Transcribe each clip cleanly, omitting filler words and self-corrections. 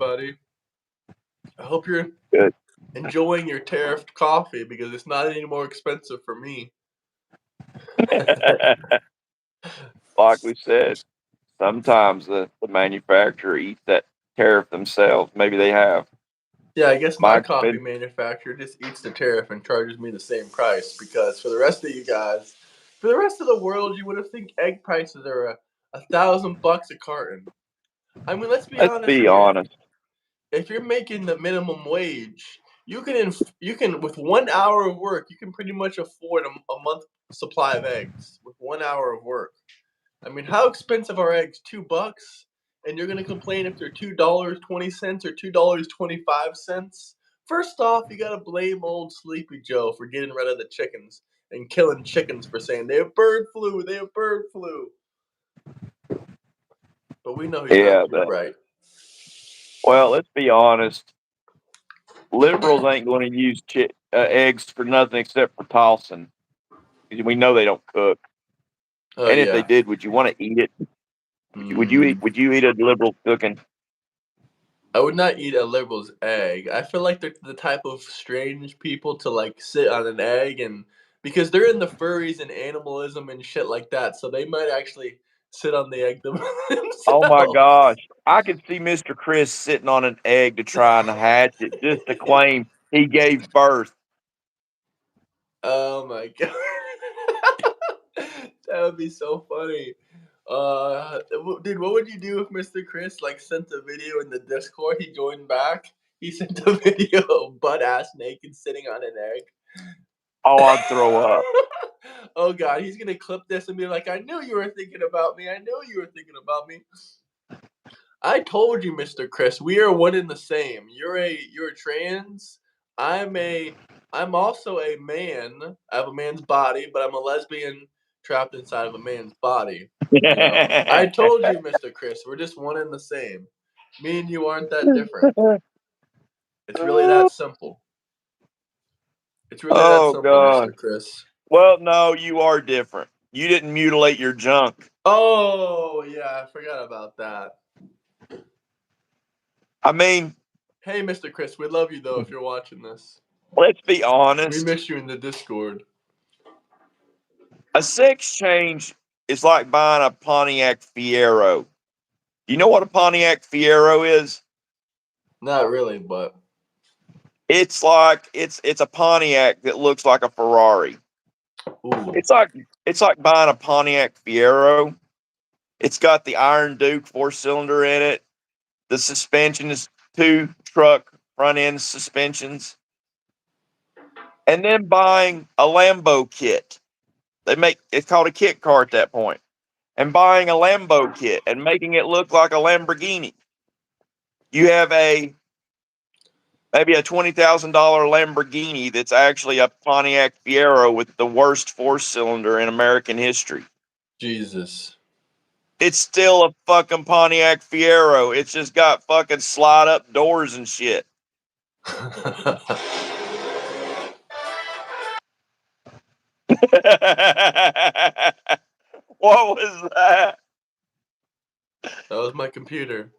everybody. I hope you're Good. enjoying your tariffed coffee because it's not any more expensive for me. Like we said, sometimes the manufacturer eats that tariff themselves. Maybe they have. Yeah, I guess my My coffee manufacturer just eats the tariff and charges me the same price because for the rest of you guys, for the rest of the world, you would have think egg prices are $1,000 a carton. I mean, let's be Let's honest be here. honest. If you're making the minimum wage, you can with 1 hour of work, you can pretty much afford a month supply of eggs with 1 hour of work. I mean, how expensive are eggs? $2, and you're gonna complain if they're $2.20 or $2.25. First off, you gotta blame old Sleepy Joe for getting rid of the chickens and killing chickens for saying they have bird flu. They have bird flu. But we know he's Yeah, not right. well, let's be honest. Liberals ain't going to use eggs for nothing except for tossing. We know they don't cook. Oh And if they yeah. did, would you want to eat it? Would you eat a liberal cooking? I would not eat a liberal's egg. I feel like they're the type of strange people to like sit on an egg and because they're in the furries and animalism and shit like that, so they might actually sit on the egg Oh my themselves. gosh. I could see Mr. Chris sitting on an egg to try and hatch it just to claim he gave birth. Oh my god. That would be so funny. Dude, what would you do if Mr. Chris like sent a video in the Discord? He joined back. He sent a video of butt ass naked sitting on an egg. Oh, I'd throw up. Oh god, he's gonna clip this and be like, "I knew you were thinking about me. I knew you were thinking about me." I told you, Mr. Chris, we are one and the same. You're trans. I'm a I'm also a man. I have a man's body, but I'm a lesbian trapped inside of a man's body. You know? I told you, Mr. Chris, we're just one and the same. Me and you aren't that different. It's really that simple. It's really that Oh simple, God. Mr. Chris. Well, no, you are different. You didn't mutilate your junk. Oh, yeah, I forgot about that. I mean, Hey, Mr. Chris, we love you though if you're watching this. let's be We honest. miss you in the Discord. A sex change is like buying a Pontiac Fiero. Do you know what a Pontiac Fiero is? Not really, but It's like it's a Pontiac that looks like a Ferrari. ooh, It's like buying a Pontiac Fiero. It's got the Iron Duke 4-cylinder in it. The suspension is 2 truck front end suspensions. And then buying a Lambo kit. It's called a kit car at that point. And buying a Lambo kit and making it look like a Lamborghini. You have maybe a $20,000 Lamborghini that's actually a Pontiac Fiero with the worst 4-cylinder in American history. Jesus. It's still a fucking Pontiac Fiero. It's just got fucking slide up doors and shit. What was that? That was my computer.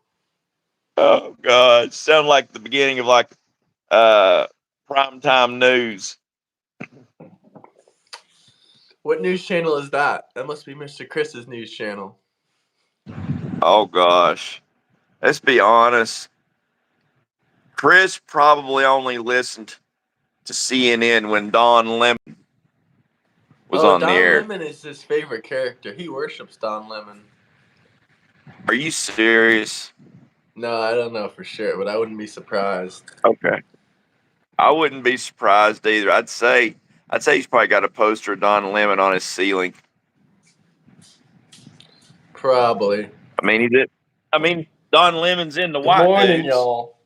Oh God. Sound like the beginning of like primetime news. What news channel is that? That must be Mr. Chris's news channel. Oh gosh. Let's be honest. Chris probably only listened to CNN when Don Lemon was Oh, on the Don air. Lemon is his favorite character. He worships Don Lemon. Are you serious? No, I don't know for sure, but I wouldn't be surprised. Okay. I wouldn't be surprised either. I'd say he's probably got a poster of Don Lemon on his ceiling. Probably. I mean, he did. I mean, Don Lemon's in the Good White morning, Dudes. y'all.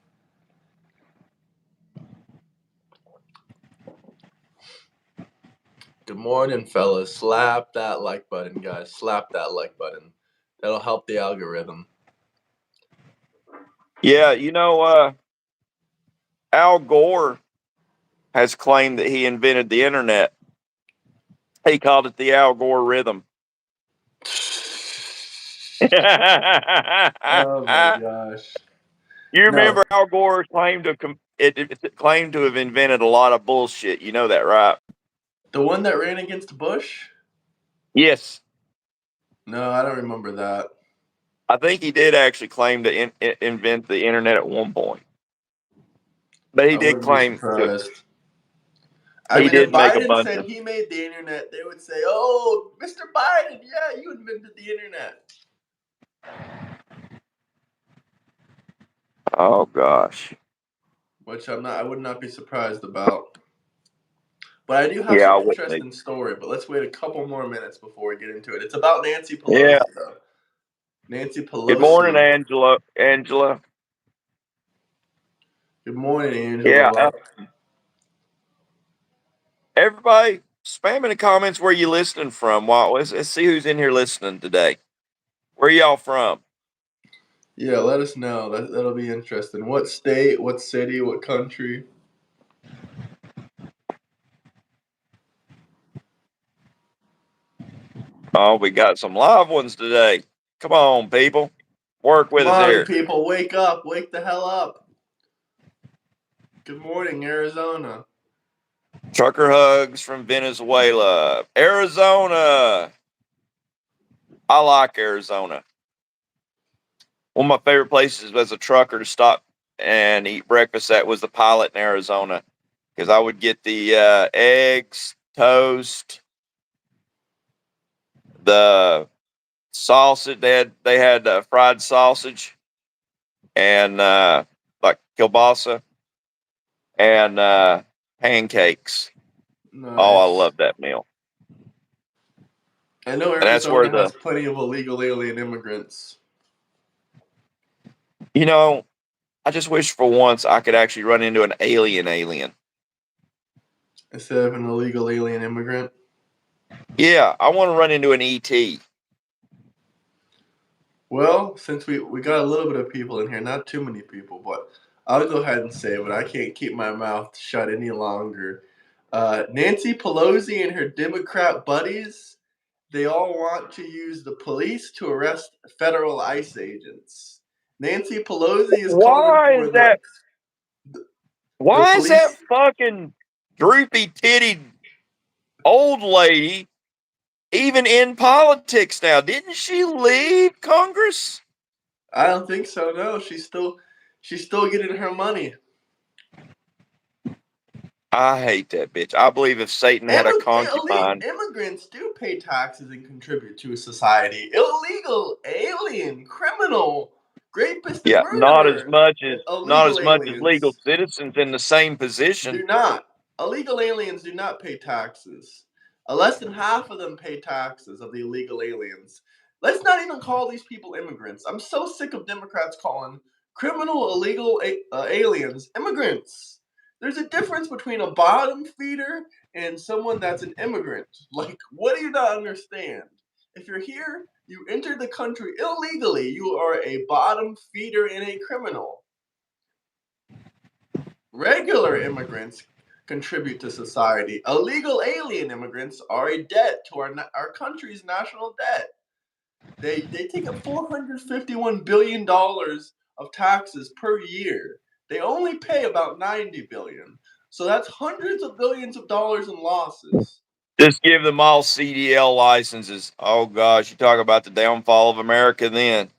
Good morning, fellas. Slap that like button, guys. Slap that like button. That'll help the algorithm. Yeah, Al Gore has claimed that he invented the internet. He called it the Al Gore rhythm. Oh my gosh. You remember No, Al Gore claimed to have invented a lot of bullshit. You know that, right? the one that ran against Bush. Yes, No, I don't remember that. I think he did actually claim to invent the internet at one point, but he I did wouldn't be claim to. surprised. I He mean, if did make a Biden bunch said of. he made the internet, they would say, "Oh, Mr. Biden, yeah, you invented the internet." Oh gosh, Which I'm not. I would not be surprised about. But I do have yeah, some I wouldn't. interesting story. But let's wait a couple more minutes before we get into it. It's about Nancy Yeah. Pelosi, though. Nancy Good morning, Pelosi. Angela. Angela. Good morning, Angela. Yeah. Everybody, spam in the comments where you listening from. Wow, let's see who's in here listening today. Where y'all from? Yeah, let us know. That'll be interesting. What state? What city? What country? Oh, we got some live ones today. Come on, people. Work with Come us on, here. people, wake up! Wake the hell up! Good morning, Arizona. Trucker hugs from Venezuela. Arizona. I like Arizona. One of my favorite places as a trucker to stop and eat breakfast at was the Pilot in Arizona because I would get the eggs, toast, the sausage. They had fried sausage and like kielbasa and pancakes. Oh, I Nice. love that meal. I know And that's where Arizona has plenty of illegal alien immigrants. you know, I just wish for once I could actually run into an alien. Instead of an illegal alien immigrant. Yeah, I want to run into an ET. Well, since we got a little bit of people in here, not too many people, but I'll go ahead and say it. I can't keep my mouth shut any longer. Nancy Pelosi and her Democrat buddies, they all want to use the police to arrest federal ICE agents. Nancy Pelosi is calling Why for is that? the Why is that police. fucking droopy titted old lady even in politics now? Didn't she leave Congress? I don't think so. No, she's still getting her money. I hate that bitch. I believe if Satan had a Illegal concubine, immigrants do pay taxes and contribute to a society. Illegal, alien, criminal, rapist, and yeah, murderer. not Illegal as much as legal aliens citizens in the same position. do not. Illegal aliens do not pay taxes. Less than half of them pay taxes of the illegal aliens. Let's not even call these people immigrants. I'm so sick of Democrats calling criminal illegal aliens immigrants. There's a difference between a bottom feeder and someone that's an immigrant. Like, what do you not understand? If you're here, you entered the country illegally, you are a bottom feeder and a criminal. Regular immigrants contribute to society. Illegal alien immigrants are a debt to our country's national debt. They take up $451 billion of taxes per year. They only pay about 90 billion. So that's hundreds of billions of dollars in losses. Just give them all CDL licenses. Oh gosh, you talk about the downfall of America then.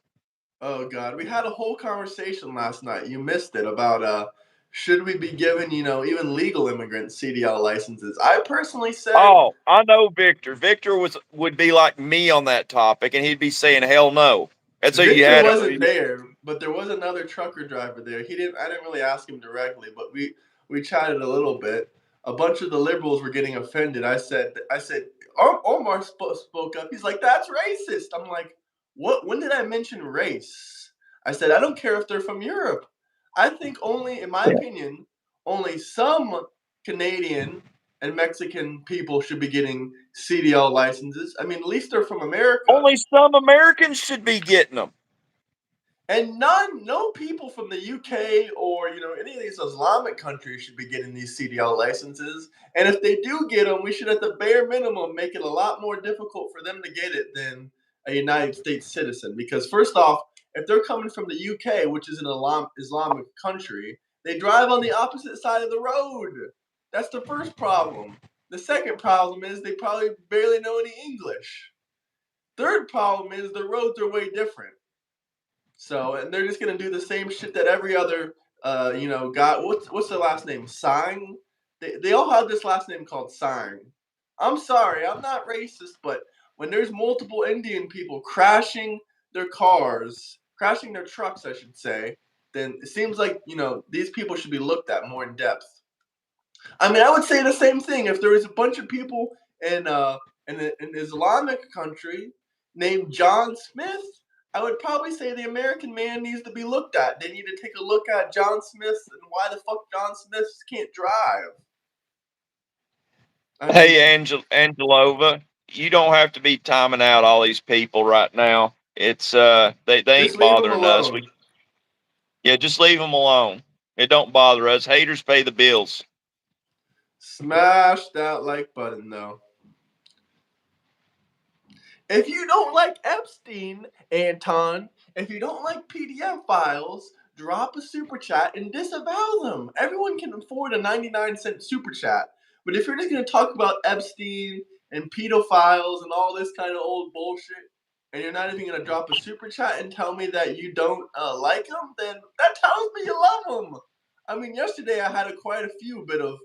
Oh God, we had a whole conversation last night. You missed it about should we be giving even legal immigrants CDL licenses? I personally said Oh, I know Victor. Victor would be like me on that topic, and he'd be saying hell no. And so you Victor had wasn't there, but there was another trucker driver there. He didn't. I didn't really ask him directly, but we chatted a little bit. A bunch of the liberals were getting offended. I said, Omar spoke up. He's like, "That's racist." I'm like, "What? When did I mention race?" I said, "I don't care if they're from Europe. I think only, in my opinion, only some Canadian and Mexican people should be getting CDL licenses. I mean, at least they're from America." only some Americans should be getting them. And no people from the UK or any of these Islamic countries should be getting these CDL licenses. And if they do get them, we should at the bare minimum make it a lot more difficult for them to get it than a United States citizen. Because first off, if they're coming from the UK, which is an Islamic country, they drive on the opposite side of the road. That's the first problem. The second problem is they probably barely know any English. Third problem is the roads are way different. So, and they're just gonna do the same shit that every other, guy. What's their last name? Sang. They all have this last name called Sang. I'm sorry, I'm not racist, but when there's multiple Indian people crashing their cars, crashing their trucks, I should say, then it seems like these people should be looked at more in depth. I mean, I would say the same thing if there was a bunch of people in an Islamic country named John Smith. I would probably say the American man needs to be looked at. They need to take a look at John Smith and why the fuck John Smith can't drive. I mean, Hey, Angelova, you don't have to be timing out all these people right now. It's they just ain't leave him bothering us. alone. Yeah, just leave them alone. It don't bother us. Haters pay the bills. Smash that like button, though. If you don't like Epstein, Anton, if you don't like PDF files, drop a super chat and disavow them. Everyone can afford a 99-cent super chat. But if you're just going to talk about Epstein and pedophiles and all this kind of old bullshit, and you're not even going to drop a super chat and tell me that you don't like them, then that tells me you love them. I mean, yesterday I had quite a few bit of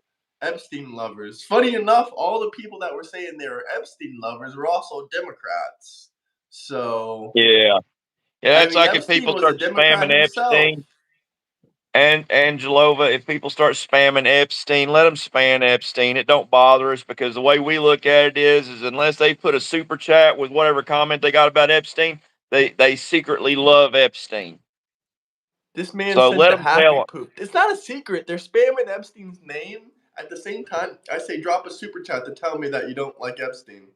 Epstein lovers. Funny enough, all the people that were saying they were Epstein lovers were also Democrats. So, Yeah. Yeah, I that's mean, like if Epstein people was a start Democrat spamming himself. Epstein and Angelova, if people start spamming Epstein, let them spam Epstein. It don't bother us because the way we look at it is unless they put a super chat with whatever comment they got about Epstein, they secretly love Epstein. This man So sent let the them tell happy 'em. poop. It's not a secret. They're spamming Epstein's name. At the same time, I say drop a super chat to tell me that you don't like Epstein.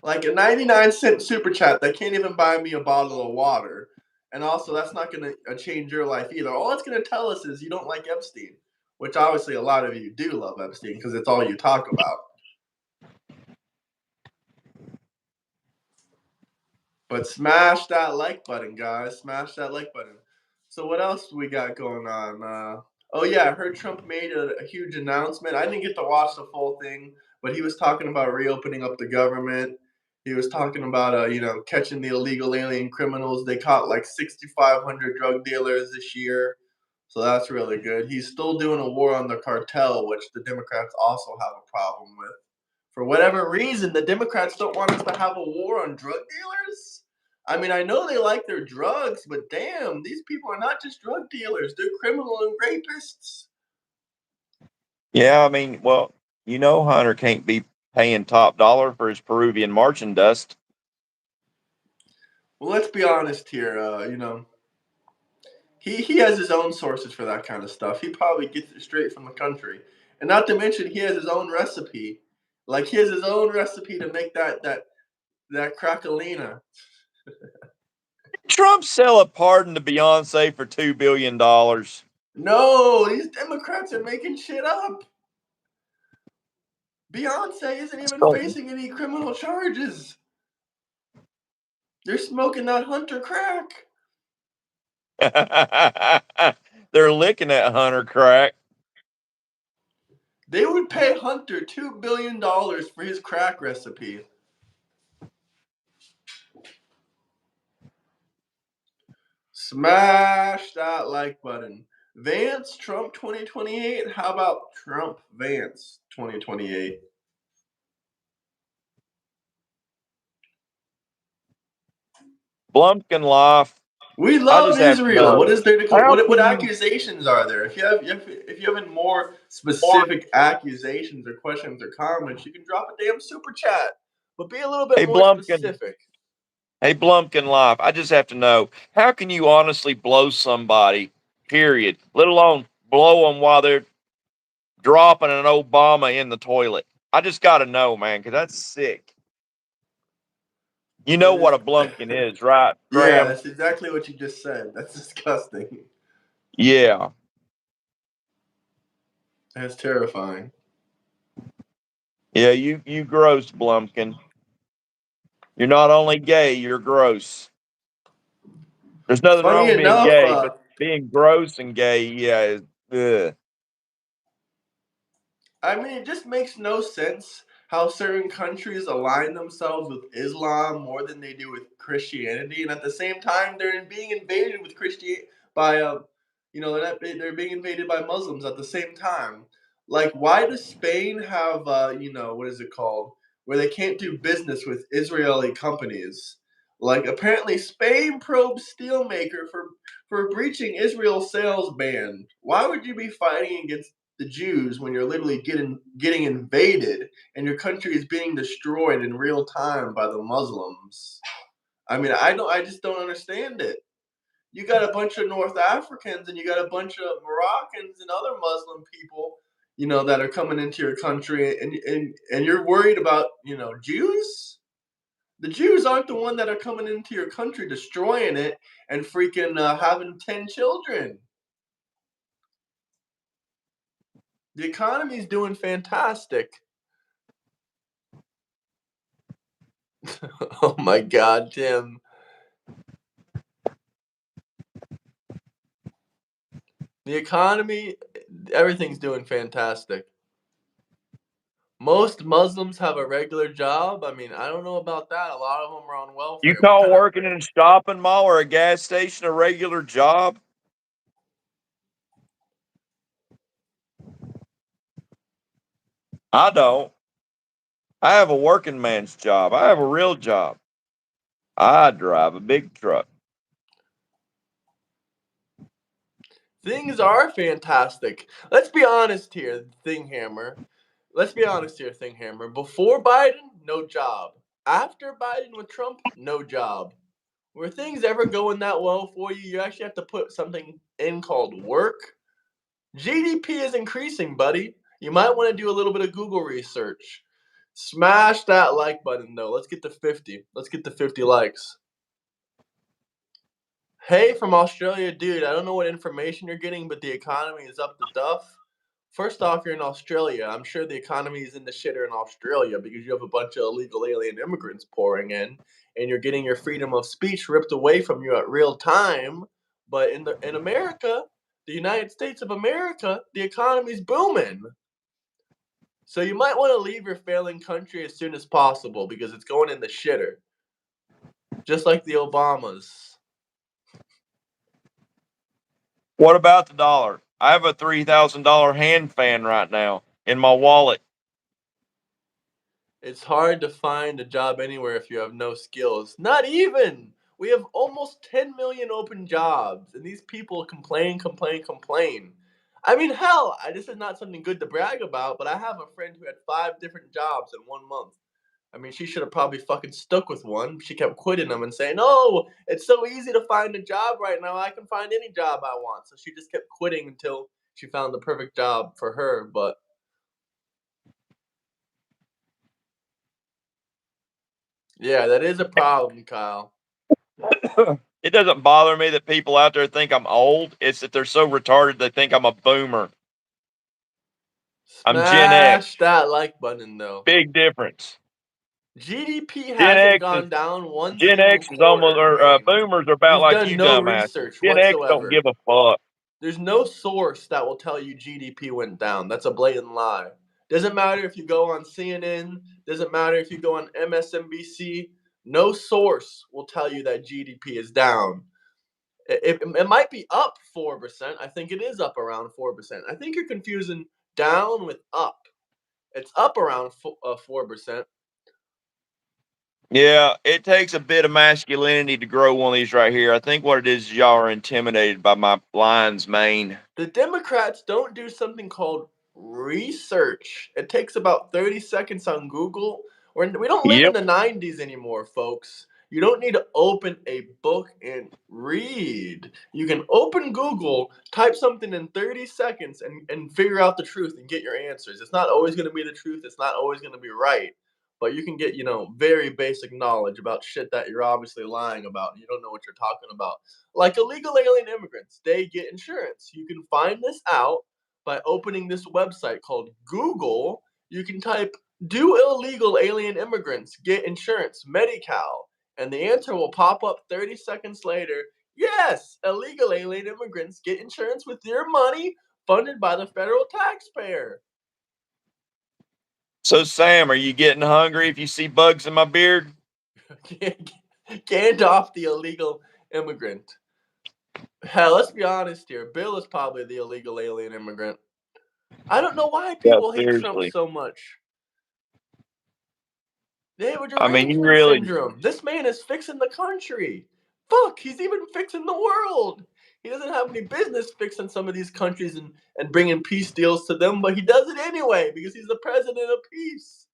Like a 99-cent super chat that can't even buy me a bottle of water. And also, that's not going to change your life either. All it's going to tell us is you don't like Epstein, which obviously a lot of you do love Epstein because it's all you talk about. But smash that like button, guys. Smash that like button. So what else we got going on? Oh yeah, I heard Trump made a huge announcement. I didn't get to watch the full thing, but he was talking about reopening up the government. He was talking about catching the illegal alien criminals. They caught like 6,500 drug dealers this year, so that's really good. He's still doing a war on the cartel, which the Democrats also have a problem with. For whatever reason, the Democrats don't want us to have a war on drug dealers. I mean, I know they like their drugs, but damn, these people are not just drug dealers, they're criminal and rapists. Yeah, I mean, well, Hunter can't be paying top dollar for his Peruvian marching dust. Well, let's be honest here. He has his own sources for that kind of stuff. He probably gets it straight from the country, and not to mention he has his own recipe. Like he has his own recipe to make that crackalina. Trump sell a pardon to Beyonce for $2 billion. No, these Democrats are making shit up. Beyonce isn't even So facing any criminal charges. They're smoking that Hunter crack. they're licking at Hunter crack. They would pay Hunter $2 billion for his crack recipe. Smash that like button. Vance, Trump 2028. How about Trump Vance 2028? Blumpkin life. We I love just have to Israel. know. What is there to How what can you accusations are there? If you have any more specific accusations or questions or comments, you can drop a damn super chat. But be a little bit Hey more Blumpkin, specific. hey Blumpkin life. I just have to know. How can you honestly blow somebody, period, let alone blow them while they're dropping an Obama in the toilet? I just got to know, man, because that's sick. You know That what is a Blumpkin is, right, Yeah, Graham? that's exactly what you just said. That's disgusting. Yeah. That's terrifying. Yeah, you gross, Blumpkin. You're not only gay, you're gross. There's nothing Funny wrong with being enough, gay, but being gross and gay, yeah, ugh. I mean, it just makes no sense how certain countries align themselves with Islam more than they do with Christianity, and at the same time, they're being invaded with Christian by they're being invaded by Muslims at the same time. Like, why does Spain have what is it called, where they can't do business with Israeli companies? Like, apparently, Spain probes steelmaker for breaching Israel's sales ban. Why would you be fighting against the Jews when you're literally getting invaded and your country is being destroyed in real time by the Muslims? I mean, I just don't understand it. You got a bunch of North Africans and you got a bunch of Moroccans and other Muslim people, that are coming into your country, and you're worried about, Jews? The Jews aren't the one that are coming into your country destroying it and freaking having 10 children. The economy's doing fantastic. Oh my God, Tim. The economy, everything's doing fantastic. Most Muslims have a regular job. I mean, I don't know about that. A lot of them are on You welfare. What call kind of working in a shopping mall or a gas station a regular job? I don't. I have a working man's job. I have a real job. I drive a big truck. things are fantastic? Let's be honest here, Thinghammer. Let's be honest here, Thinghammer. Before Biden, no job. After Biden with Trump, no job. Were things ever going that well for you? You actually have to put something in called work. GDP is increasing, buddy. You might want to do a little bit of Google research. Smash that like button, though. Let's get to 50. Let's get to 50 likes. Hey, from Australia, dude. I don't know what information you're getting, but the economy is up to duff. First off, you're in Australia. I'm sure the economy is in the shitter in Australia because you have a bunch of illegal alien immigrants pouring in, and you're getting your freedom of speech ripped away from you at real time. But in America, the United States of America, the economy's booming. So you might want to leave your failing country as soon as possible because it's going in the shitter, just like the Obamas. What about the dollar? I have a $3,000 hand fan right now in my wallet. It's hard to find a job anywhere if you have no skills. Not even. We have almost 10 million open jobs, and these people complain, complain, complain. I mean, hell, this is not something good to brag about, but I have a friend who had 5 different jobs in 1 month. I mean, she should have probably fucking stuck with one. She kept quitting them and saying, "Oh, it's so easy to find a job right now. I can find any job I want." So she just kept quitting until she found the perfect job for her. But yeah, that is a problem, Kyle. It doesn't bother me that people out there think I'm old. It's that they're so retarded they think I'm a boomer. I'm Gen X. Smash that like button, though. Big difference. GDP Gen hasn't X is gone down one Gen single X is almost quarter in or range. boomers are about You've like done you no dumbasses. research Gen X don't whatsoever. give a fuck. There's no source that will tell you GDP went down. That's a blatant lie. Doesn't matter if you go on CNN, doesn't matter if you go on MSNBC, no source will tell you that GDP is down. It might be up 4%. I think it is up around 4%. I think you're confusing down with up. It's up around 4%. Yeah, it takes a bit of masculinity to grow one of these right here. I think what it is y'all are intimidated by my lion's mane. The Democrats don't do something called research. It takes about 30 seconds on Google. We don't live in Yep. the 90s anymore, folks. You don't need to open a book and read. You can open Google, type something in 30 seconds, and figure out the truth and get your answers. It's not always going to be the truth, it's not always going to be right. But you can get, very basic knowledge about shit that you're obviously lying about. You don't know what you're talking about. Like illegal alien immigrants, they get insurance. You can find this out by opening this website called Google. You can type, "Do illegal alien immigrants get insurance, Medi-Cal?" And the answer will pop up 30 seconds later. Yes, illegal alien immigrants get insurance with your money funded by the federal taxpayer. So, Sam, are you getting hungry if you see bugs in my beard? Gandalf, the illegal immigrant. Hell, let's be honest here. Bill is probably the illegal alien immigrant. I don't know why Yeah, people hate Trump seriously. so much. They have a I mean, you derangement really, syndrome. This man is fixing the country. Fuck, he's even fixing the world. He doesn't have any business fixing some of these countries and bringing peace deals to them, but he does it anyway because he's the president of peace.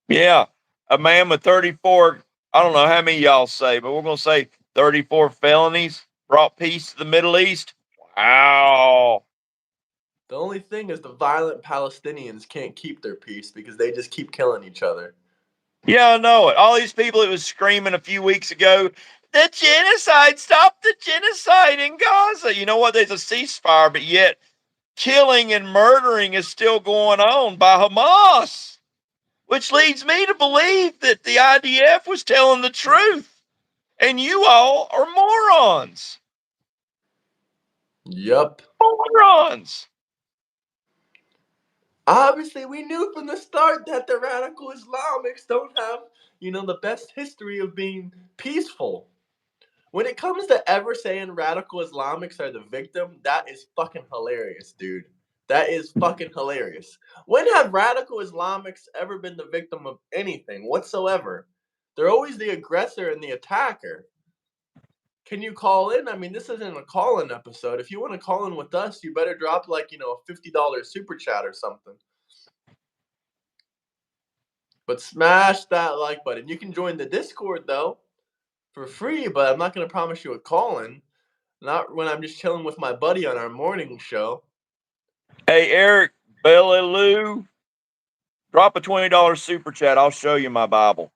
yeah, a man with 34, I don't know how many y'all say, but we're going to say 34 felonies brought peace to the Middle East. Wow. The only thing is the violent Palestinians can't keep their peace because they just keep killing each other. Yeah, I know it. All these people that was screaming a few weeks ago, the genocide, stop the genocide in Gaza. You know what? There's a ceasefire, but yet killing and murdering is still going on by Hamas, which leads me to believe that the IDF was telling the truth. And you all are morons. Yup. Morons. Obviously, we knew from the start that the radical Islamics don't have, the best history of being peaceful. When it comes to ever saying radical Islamics are the victim, that is fucking hilarious, dude. That is fucking hilarious. When have radical Islamics ever been the victim of anything whatsoever? They're always the aggressor and the attacker. Can you call in? I mean, this isn't a call in episode. If you want to call in with us, you better drop like, a $50 super chat or something. But smash that like button. You can join the Discord though for free, but I'm not going to promise you a call in. Not when I'm just chilling with my buddy on our morning show. Hey, Eric Bellew, drop a $20 super chat. I'll show you my Bible.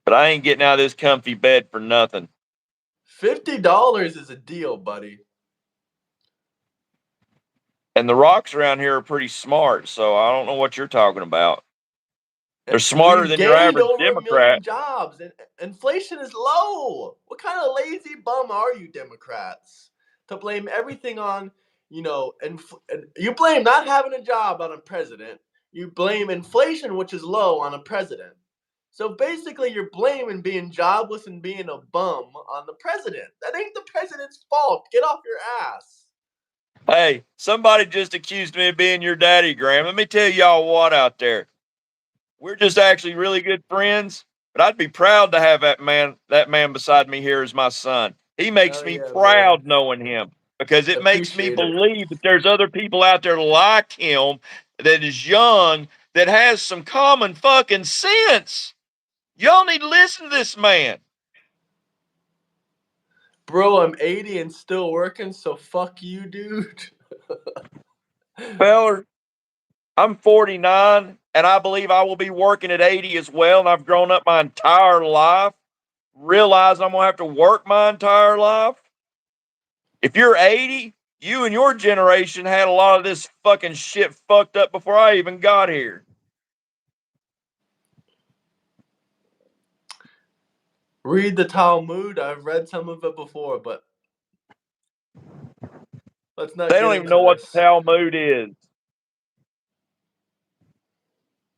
But I ain't getting out of this comfy bed for nothing. $50 is a deal, buddy. And the rocks around here are pretty smart, so I don't know what you're talking about. They're smarter We've than your gained average over a Democrat. million jobs, and inflation is low. What kind of lazy bum are you, Democrats? To blame everything on, you blame not having a job on a president. You blame inflation, which is low, on a president. So basically, you're blaming being jobless and being a bum on the president. That ain't the president's fault. Get off your ass. Hey, somebody just accused me of being your daddy, Graham. Let me tell y'all what out there. We're just actually really good friends, but I'd be proud to have that man beside me here as my son. He makes Hell me yeah, man. proud knowing him because it makes me Appreciate it. believe that there's other people out there like him that is young that has some common fucking sense. Y'all need to listen to this man. Bro, I'm 80 and still working, so fuck you, dude. Feller, I'm 49 and I believe I will be working at 80 as well. And I've grown up my entire life, realizing I'm going to have to work my entire life. If you're 80, you and your generation had a lot of this fucking shit fucked up before I even got here. Read the Talmud. I've read some of it before, but let's not They get don't even into know what the this. Talmud is.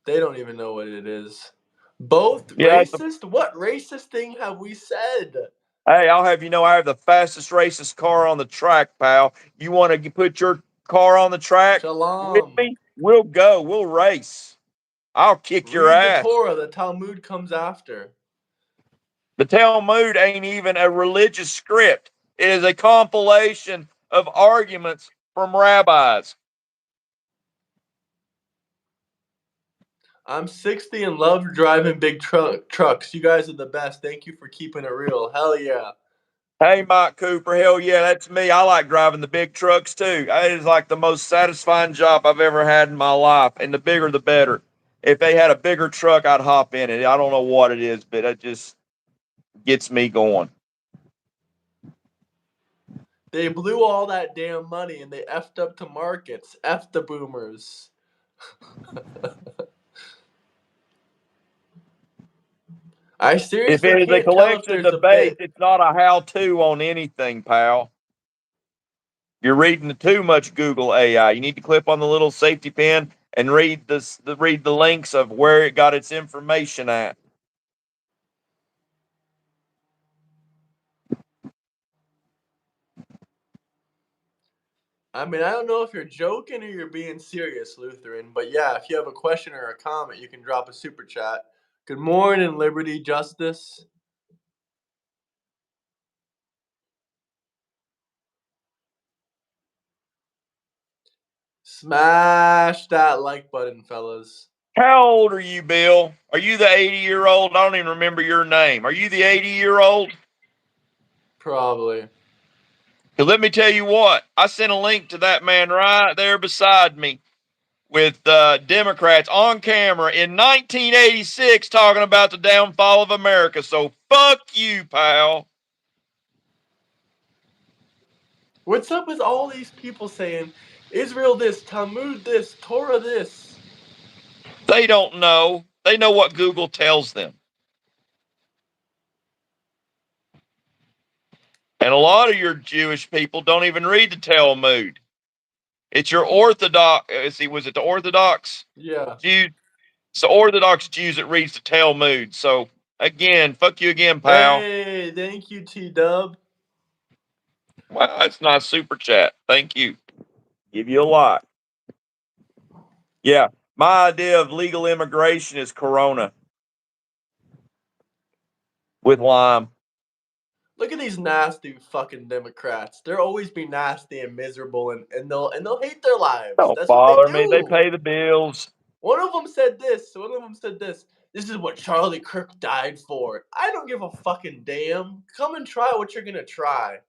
They don't even know what it is. Both Yeah, racist? What racist thing have we said? hey, I'll have you know I have the fastest racist car on the track, pal. You want to put your car on the track with Shalom. me? We'll go. We'll race. I'll kick your Read the ass. Torah. The Talmud comes after. The Talmud ain't even a religious script. It is a compilation of arguments from rabbis. I'm 60 and love driving big trucks. You guys are the best. Thank you for keeping it real. Hell yeah. Hey, Mike Cooper, hell yeah, that's me. I like driving the big trucks too. It is like the most satisfying job I've ever had in my life, and the bigger the better. If they had a bigger truck, I'd hop in it. I don't know what it is, but it just gets me going. They blew all that damn money and they effed up to markets. F the boomers. I If seriously it is a can't tell if collection of there's a debates, bit. it's not a how-to on anything, pal. You're reading too much Google AI. You need to clip on the little safety pin and read read the links of where it got its information at. I mean, I don't know if you're joking or you're being serious, Lutheran, but yeah, if you have a question or a comment, you can drop a super chat. Good morning, Liberty Justice. Smash that like button, fellas. How old are you, Bill? Are you the 80-year-old? I don't even remember your name. Are you the 80-year-old? Probably. Because let me tell you what, I sent a link to that man right there beside me with Democrats on camera in 1986 talking about the downfall of America. So fuck you, pal. What's up with all these people saying Israel this, Talmud this, Torah this? They don't know. They know what Google tells them. And a lot of your Jewish people don't even read the Talmud. It's your Orthodox, was it the Orthodox Yeah. Jews? It's the Orthodox Jews that reads the Talmud. So again, fuck you again, pal. Hey, thank you, T-Dub. Well, it's not a super chat. Thank you. Give you a lot. Yeah, my idea of legal immigration is Corona with lime. Look at these nasty fucking Democrats. They'll always be nasty and miserable, and they'll hate their lives. Don't That's what they bother me. They do. pay the bills. One of them said this. One of them said this. This is what Charlie Kirk died for. I don't give a fucking damn. Come and try what you're gonna try.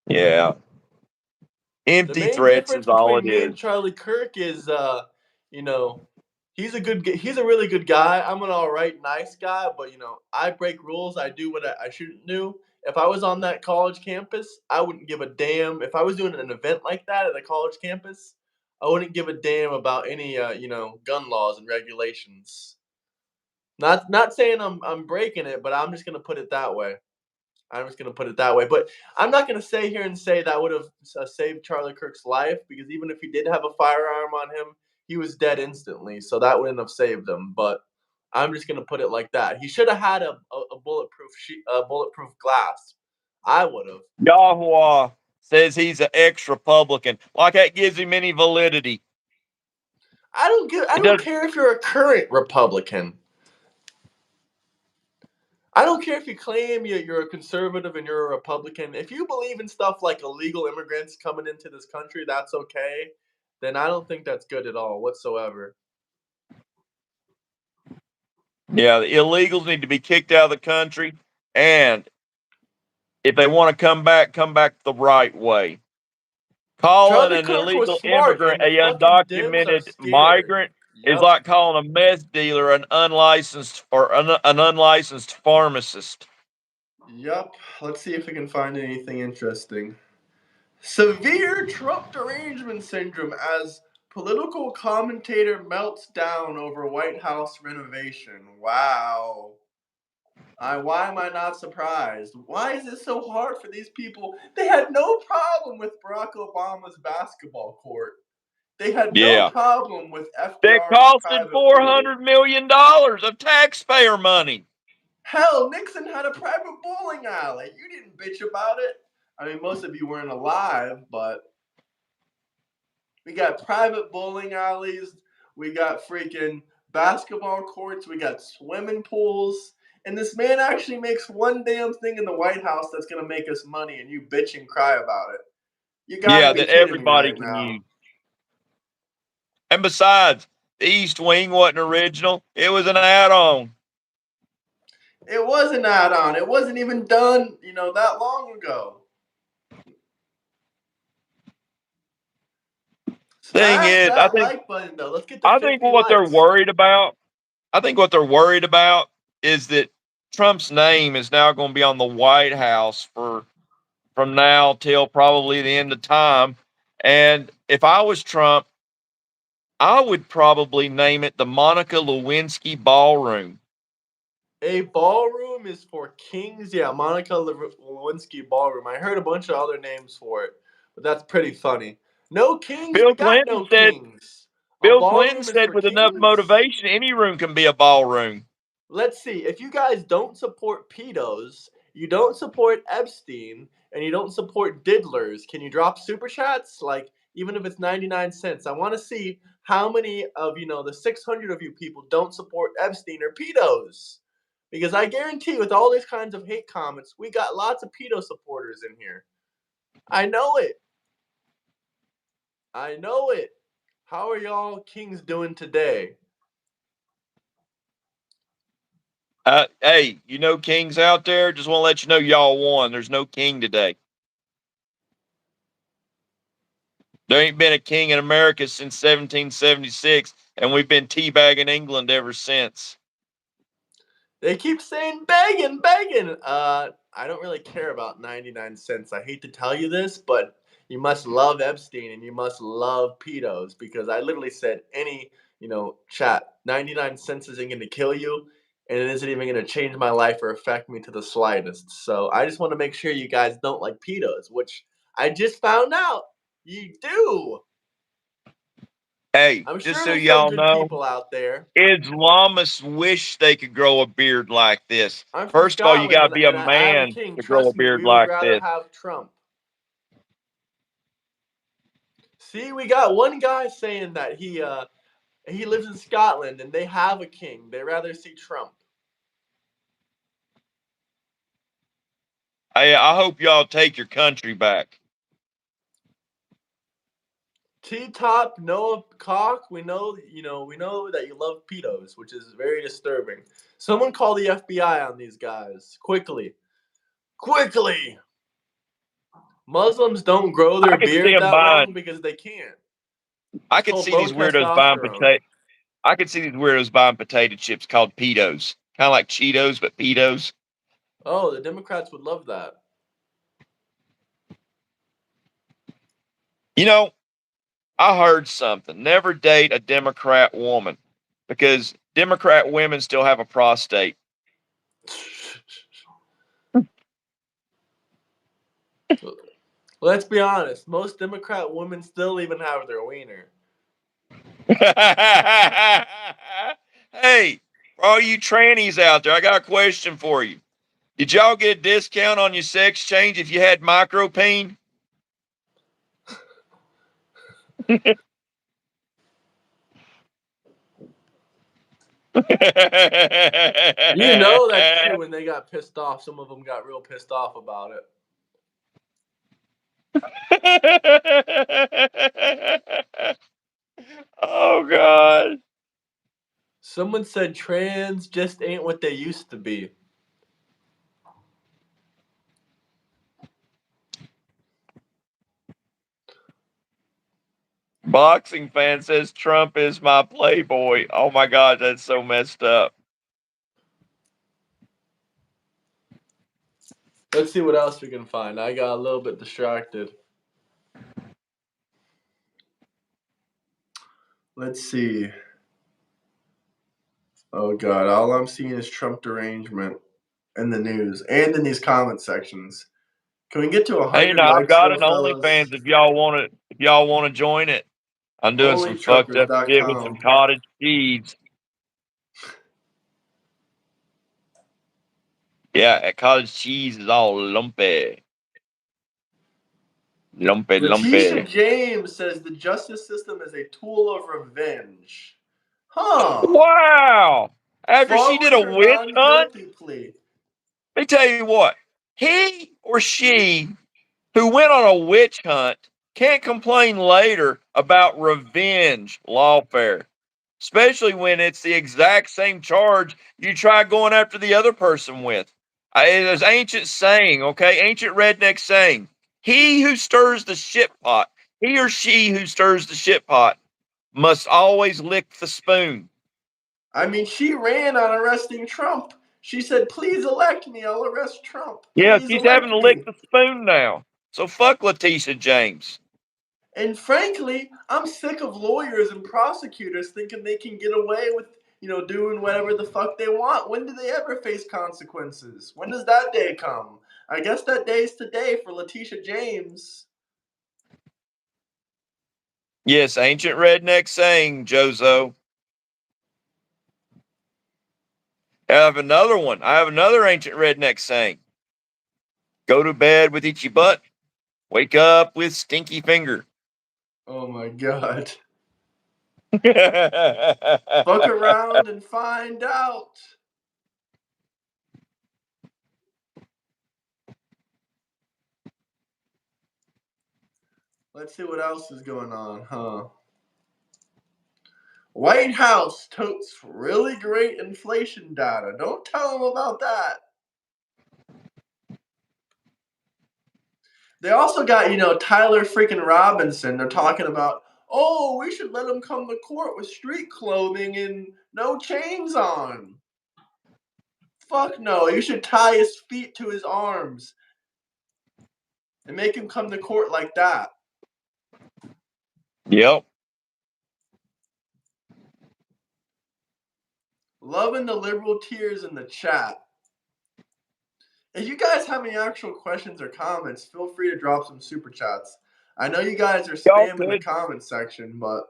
Yeah. The Empty main threats difference is all between it me is. and Charlie Kirk is, you know, he's a really good guy. I'm an all right, nice guy, but I break rules. I do what I shouldn't do. If I was on that college campus, I wouldn't give a damn. If I was doing an event like that at a college campus, I wouldn't give a damn about any, gun laws and regulations. Not saying I'm breaking it, but I'm just gonna put it that way. I'm just gonna put it that way. But I'm not gonna stay here and say that would have saved Charlie Kirk's life, because even if he did have a firearm on him, he was dead instantly. So that wouldn't have saved him. But I'm just gonna put it like that. He should have had a bulletproof bulletproof glass. I would have. Yahweh says he's an ex-Republican. Like that gives him any validity. I It don't does. care if you're a current Republican. I don't care if you claim you're a conservative and you're a Republican. If you believe in stuff like illegal immigrants coming into this country, that's okay. Then I don't think that's good at all whatsoever. Yeah, the illegals need to be kicked out of the country, and if they want to come back the right way. Calling Charlie an Kirk was illegal smart, immigrant and the a fucking Dems are undocumented scared. migrant is Yep. like calling a meth dealer an unlicensed or an unlicensed pharmacist. Yep. Let's see if we can find anything interesting. Severe Trump derangement syndrome as political commentator melts down over White House renovation. Wow. Why am I not surprised? Why is it so hard for these people? They had no problem with Barack Obama's basketball court. They had no Yeah, problem with that FDR's costed private pool. $400 million of taxpayer money. Hell, Nixon had a private bowling alley. You didn't bitch about it. I mean, most of you weren't alive, but we got private bowling alleys. We got freaking basketball courts. We got swimming pools. And this man actually makes one damn thing in the White House that's going to make us money, and you bitch and cry about it. You got to Yeah, be that kidding me everybody right can now. use. And besides, the East Wing wasn't original; it was an add-on. It was an add on. It wasn't even done, that long ago. Thing Smash is, that like button, though. Let's get to I think 50 what they're likes. worried about I think what they're worried about is that Trump's name is now going to be on the White House for from now till probably the end of time. And if I was Trump, I would probably name it the Monica Lewinsky Ballroom. A ballroom is for kings. Yeah, Monica Lewinsky ballroom. I heard a bunch of other names for it, but that's pretty funny. No kings? Bill We got Clinton no said kings. A Bill Clinton ballroom is said for with enough kings? motivation, any room can be a ballroom. Let's see. If you guys don't support pedos, you don't support Epstein, and you don't support diddlers, can you drop super chats? Like, even if it's 99 cents. I want to see how many of, the 600 of you people don't support Epstein or pedos. Because I guarantee with all these kinds of hate comments, we got lots of pedo supporters in here. I know it. I know it. How are y'all kings doing today? Hey, kings out there, just want to let you know y'all won. There's no king today. There ain't been a king in America since 1776, and we've been teabagging England ever since. They keep saying begging, begging. I don't really care about 99 cents. I hate to tell you this, but you must love Epstein and you must love pedos because I literally said any, chat, 99 cents isn't going to kill you and it isn't even going to change my life or affect me to the slightest. So I just want to make sure you guys don't like pedos, which I just found out you do. Hey, I'm just sure so there's some y'all good know, people out there. Islamists wish they could grow a beard like this. I'm from First of all, you got Scotland to be a and I have a man king. to grow a Trust me, beard we would like rather this. have Trump. See, we got one guy saying that he lives in Scotland and they have a king. They rather see Trump. I hope y'all take your country back. T Top Noah Cock, we know that you love pedos, which is very disturbing. Someone call the FBI on these guys quickly. Quickly. Muslims don't grow I their could see beard them that buying. long because they can't. I It's could called see low these weirdos buying testosterone. potato. I could see these weirdos buying potato chips called Petos, kind of like Cheetos, but Petos. Oh, the Democrats would love that. You know, I heard something. Never date a Democrat woman because Democrat women still have a prostate. Let's be honest. Most Democrat women still even have their wiener. Hey, for all you trannies out there, I got a question for you. Did y'all get a discount on your sex change if you had micropene? You know that's true when they got pissed off. Some of them got real pissed off about it. Oh God. Someone said trans just ain't what they used to be. Boxing fan says Trump is my playboy. Oh my God, that's so messed up. Let's see what else we can find. I got a little bit distracted. Let's see. Oh God, all I'm seeing is Trump derangement in the news and in these comment sections. Can we get to Hey, 100 I've likes got though, an fellas? OnlyFans if y'all want to join it. I'm doing some fucked up shit with some Onlytruckers.com. cottage cheese. Yeah, that cottage cheese is all lumpy. Lumpy, Letitia lumpy. James says the justice system is a tool of revenge. Huh. Wow. After she did Forward a or witch hunt, non-guilty plea? let me tell you what, he or she who went on a witch hunt can't complain later about revenge lawfare, especially when it's the exact same charge you try going after the other person with. There's ancient saying, okay, ancient redneck saying, he who stirs the shit pot, he or she who stirs the shit pot must always lick the spoon. I mean, she ran on arresting Trump. She said, please elect me. I'll arrest Trump. Yeah, Please she's having elect to lick me. the spoon now. So fuck Letitia James. And frankly, I'm sick of lawyers and prosecutors thinking they can get away with, doing whatever the fuck they want. When do they ever face consequences? When does that day come? I guess that day's today for Letitia James. Yes, ancient redneck saying, Jozo. I have another one. I have another ancient redneck saying. Go to bed with itchy butt. Wake up with stinky finger. Oh my god. Fuck Fuck around and find out. Let's see what else is going on, huh? White House totes really great inflation data. Don't tell them about that. They also got, Tyler freaking Robinson. They're talking about, oh, we should let him come to court with street clothing and no chains on. Fuck no. You should tie his feet to his arms and make him come to court like that. Yep. Loving the liberal tears in the chat. If you guys have any actual questions or comments, feel free to drop some super chats. I know you guys are Y'all spamming the could comment section, but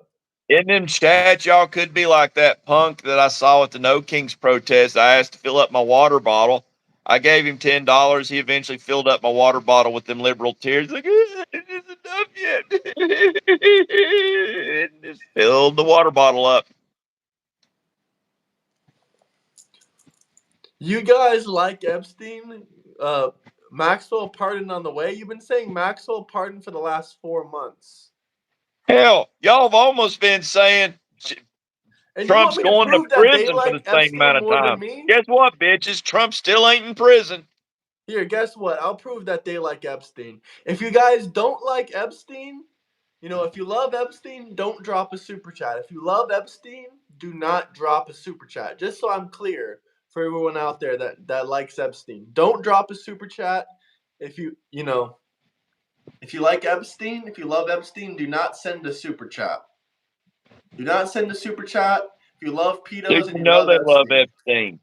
in them chats, y'all could be like that punk that I saw at the No Kings protest. I asked to fill up my water bottle. I gave him $10. He eventually filled up my water bottle with them liberal tears. Like, it isn't enough yet. And just filled the water bottle up. you guys like Epstein? Maxwell pardon on the way? You've been saying Maxwell pardon for the last 4 months. Hell, y'all have almost been saying And you want Trump's me to going to prove that they prison for the like same Epstein amount of more than time. me? Guess what, bitches? Trump still ain't in prison. Here, guess what? I'll prove that they like Epstein. If you guys don't like Epstein, if you love Epstein, don't drop a super chat. If you love Epstein, do not drop a super chat. Just so I'm clear for everyone out there that likes Epstein. Don't drop a super chat. If if you like Epstein, if you love Epstein, do not send a super chat. Do not send a super chat if you love Dude, pedos and you you know love they love Epstein. Epstein.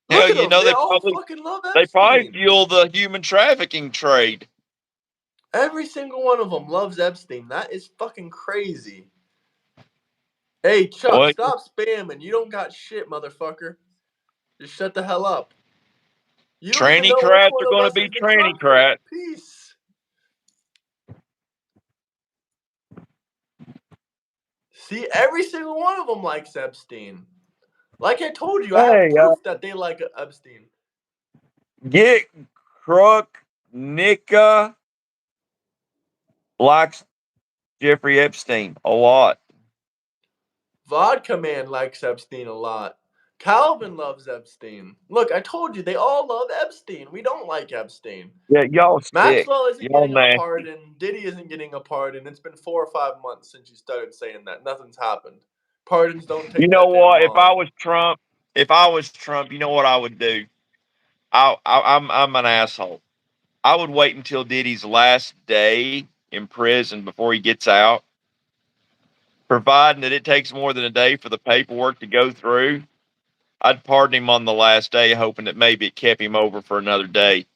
Hell, Look at you them. know They all fucking love they probably Epstein. fuel the human trafficking trade. Every single one of them loves Epstein. That is fucking crazy. Hey, Chuck, What? stop spamming. You don't got shit, motherfucker. Just shut the hell up. You don't even Tranny know which crats one are of going to us be is the tranny trucker. crats. Peace. See, every single one of them likes Epstein. Like I told you, I have Hey, proof that they like Epstein. get Crook Nika likes Jeffrey Epstein a lot. Vodka Man likes Epstein a lot. Calvin loves Epstein. Look, I told you, they all love Epstein. We don't like Epstein. Yeah, y'all sick. Maxwell isn't Y'all getting a nasty. pardon. Diddy isn't getting a pardon. It's been 4 or 5 months since you started saying that. Nothing's happened. Pardons don't You take know that damn what? long. If I was Trump, you know what I would do? I'm an asshole. I would wait until Diddy's last day in prison before he gets out, providing that it takes more than a day for the paperwork to go through. I'd pardon him on the last day, hoping that maybe it kept him over for another day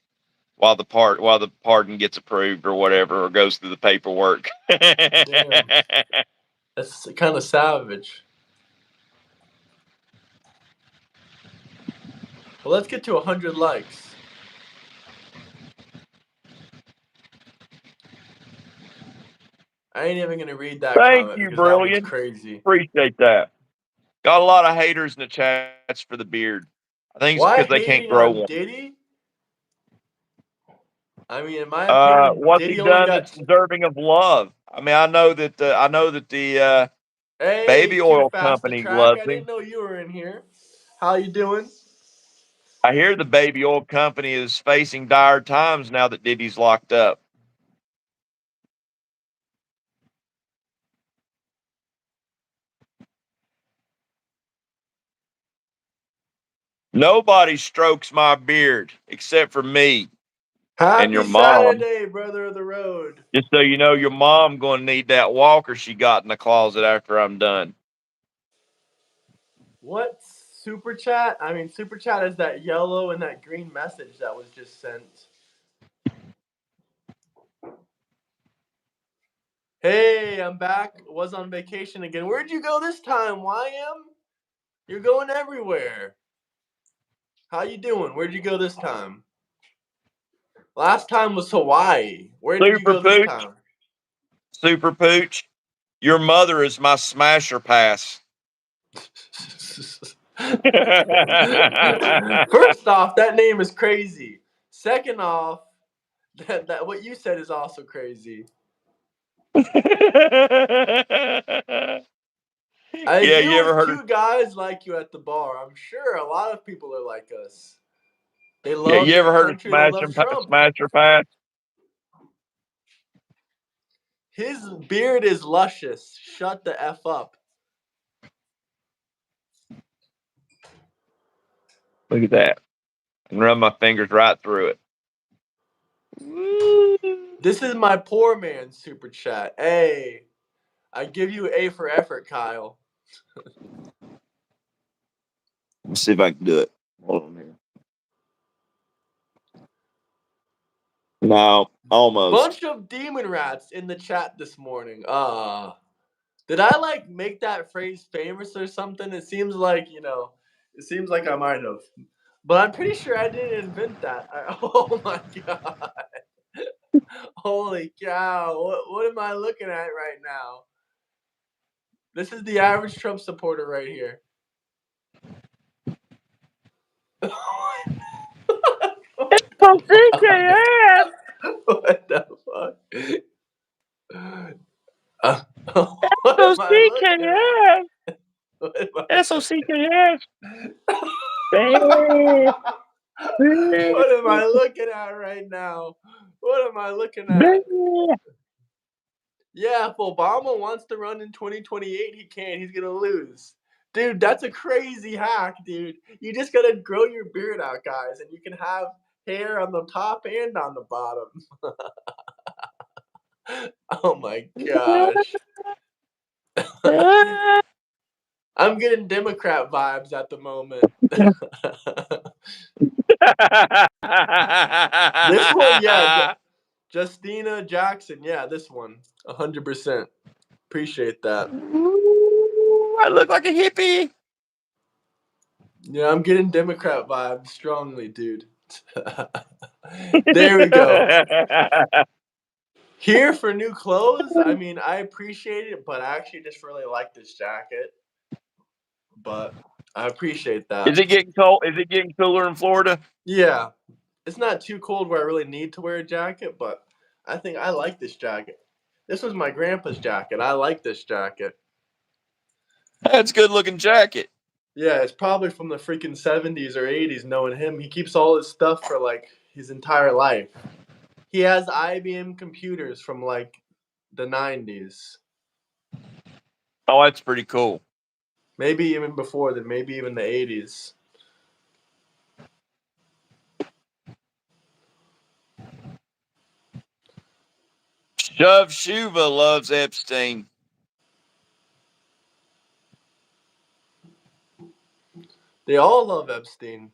while the pardon gets approved or whatever or goes through the paperwork. Damn. That's kind of savage. Well, let's get to 100 likes. I ain't even going to read that Thank comment you, because that one's Brilliant. crazy. Appreciate that. Got a lot of haters in the chats for the beard. I think it's Why because they can't hating grow on one. Diddy? I mean, in my opinion, What's he Diddy only done that's got. deserving of love? I mean, I know that the Hey, baby too oil fast to company track. loves I didn't him. know you were in here. How you doing? I hear the baby oil company is facing dire times now that Diddy's locked up. Nobody strokes my beard except for me. Happy your mom, Saturday, brother of the road. just so you know, your mom going to need that walker she got in the closet after I'm done. What super chat? I mean, super chat is that yellow and that green message that was just sent. Hey, I'm back. Was on vacation again. Where'd you go this time, YM? You're going everywhere. How you doing? Where'd you go this time? Last time was Hawaii. Where did you Super go this Pooch, time? Super Pooch, your mother is my smasher pass. First off, that name is crazy. Second off, that what you said is also crazy. I Yeah, deal you ever with heard of? two guys like you at the bar. I'm sure a lot of people are like us. They Yeah, love you their ever heard of country. They love Trump. smasher pass? His beard is luscious. Shut the F up. Look at that. I can run my fingers right through it. This is my poor man super chat. Hey, I give you A for effort, Kyle. Let's see if I can do it. Hold on here. No, almost. Bunch of demon rats in the chat this morning. Did I like make that phrase famous or something? It seems like, it seems like I might have. But I'm pretty sure I didn't invent that. Oh my god. Holy cow. What am I looking at right now? This is the average Trump supporter right here. So CKS. What the fuck? What So am I looking at? CKS. What am I That's so looking CKS. What am I looking at right now? What am I looking at? Yeah, if Obama wants to run in 2028, he can. He's gonna lose. Dude, that's a crazy hack, dude. You just gotta grow your beard out, guys, and you can have hair on the top and on the bottom. Oh my gosh. I'm getting Democrat vibes at the moment. This one, yeah. Justina Jackson, yeah, this one. 100%. Appreciate that. Ooh, I look like a hippie. Yeah, I'm getting Democrat vibes strongly, dude. There we go. Here for new clothes, I mean, I appreciate it, but I actually just really like this jacket. But I appreciate that. Is it getting cold? Is it getting cooler in Florida? Yeah. It's not too cold where I really need to wear a jacket, but I think I like this jacket. This was my grandpa's jacket. I like this jacket. That's a good looking jacket. Yeah, it's probably from the freaking 70s or 80s, knowing him. He keeps all his stuff for like his entire life. He has IBM computers from like the 90s. Oh, that's pretty cool. Maybe even before then, maybe even the 80s. Shove Shuva loves Epstein. They all love Epstein.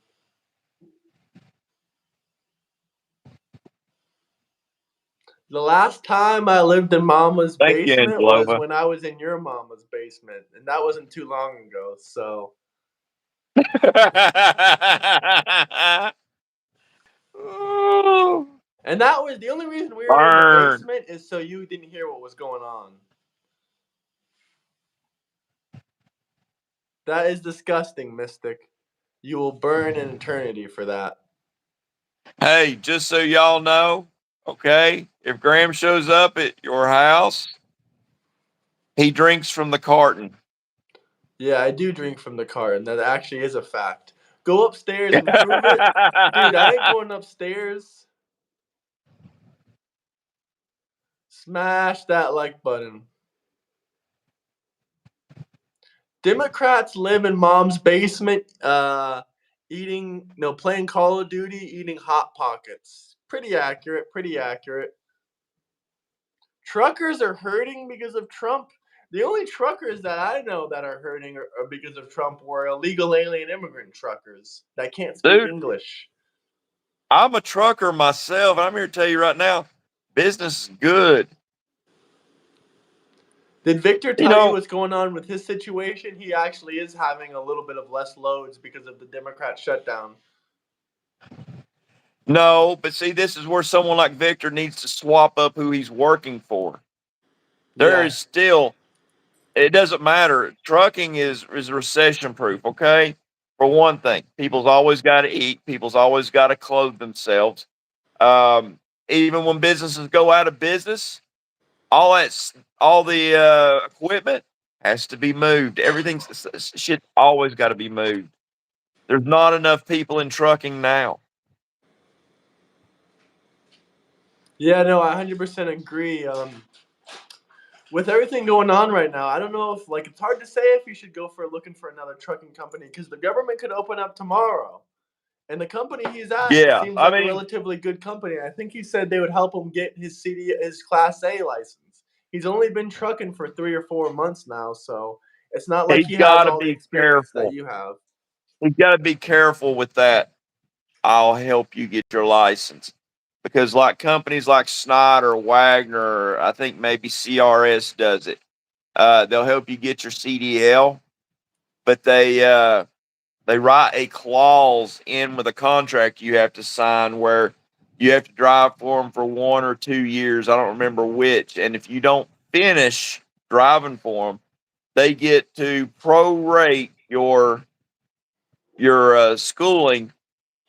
The last time I lived in Mama's Thank you, basement was Angelova. when I was in your Mama's basement, and that wasn't too long ago. So, Ooh, and that was the only reason we were in the burn. basement is so you didn't hear what was going on. That is disgusting, Mystic. You will burn in eternity for that. Hey, just so y'all know, okay, if Graham shows up at your house, he drinks from the carton. Yeah, I do drink from the carton. That actually is a fact. Go upstairs and prove it. Dude, I ain't going upstairs. Smash that like button. Democrats live in Mom's basement, playing Call of Duty, eating Hot Pockets. Pretty accurate. Pretty accurate. Truckers are hurting because of Trump. The only truckers that I know that are hurting are because of Trump were illegal alien immigrant truckers that can't speak Dude, English. I'm a trucker myself, and I'm here to tell you right now, business is good. Did Victor You tell you know, what's going on with his situation? He actually is having a little bit of less loads because of the Democrat shutdown. no, but see, this is where someone like Victor needs to swap up who he's working for. There Yeah. is still, it doesn't matter. Trucking is recession proof, okay? For one thing, people's always got to eat, people's always got to clothe themselves. Even when businesses go out of business, all the equipment has to be moved. Everything's shit always got to be moved. There's not enough people in trucking now. Yeah, no, I 100% agree. With everything going on right now, I don't know if it's hard to say if you should go for looking for another trucking company because the government could open up tomorrow. And the company he's at Yeah, seems I like a mean, relatively good company. I think he said they would help him get his Class A license. He's only been trucking for 3 or 4 months now, so it's not like he's he has got to all the be experience that careful. you have. He's got to be careful with that. I'll help you get your license because, like companies like Snyder, Wagner, I think maybe CRS does it. They'll help you get your CDL, but they write a clause in with a contract you have to sign where you have to drive for them for 1 or 2 years. I don't remember which. And if you don't finish driving for them, they get to prorate your schooling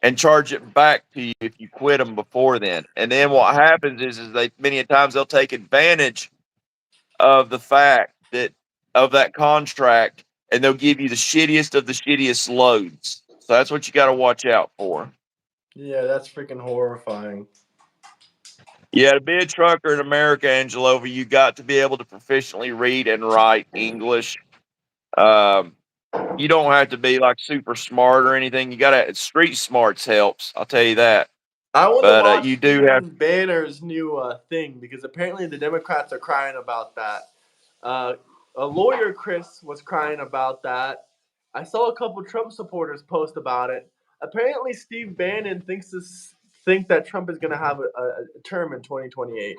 and charge it back to you if you quit them before then. And then what happens is they many times they'll take advantage of the fact that of that contract, and they'll give you the shittiest loads. So that's what you got to watch out for. Yeah, that's freaking horrifying. Yeah, to be a trucker in America, Angelova, you got to be able to proficiently read and write English. Um, you don't have to be like super smart or anything. You got to street smarts helps. I'll tell you that. I want to But watch you do have. Stephen Banner's new thing because apparently the Democrats are crying about that. Uh, a lawyer, Chris, was crying about that. I saw a couple Trump supporters post about it. Apparently, Steve Bannon think that Trump is going to have a term in 2028.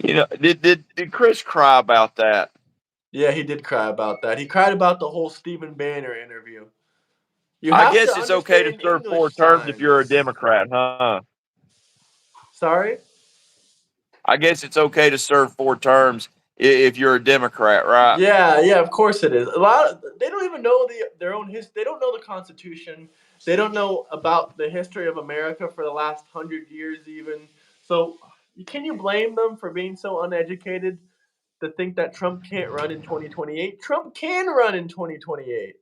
Did Chris cry about that? Yeah, he did cry about that. He cried about the whole Stephen Banner interview. You I have to guess it's okay to understand serve 4 English terms if you're a signs. Democrat, huh? Sorry? I guess it's okay to serve 4 terms if you're a Democrat, right? Yeah, yeah, of course it is. They don't even know their own history. They don't know the Constitution. They don't know about the history of America for the last 100 years, even. So, can you blame them for being so uneducated to think that Trump can't run in 2028? Trump can run in 2028.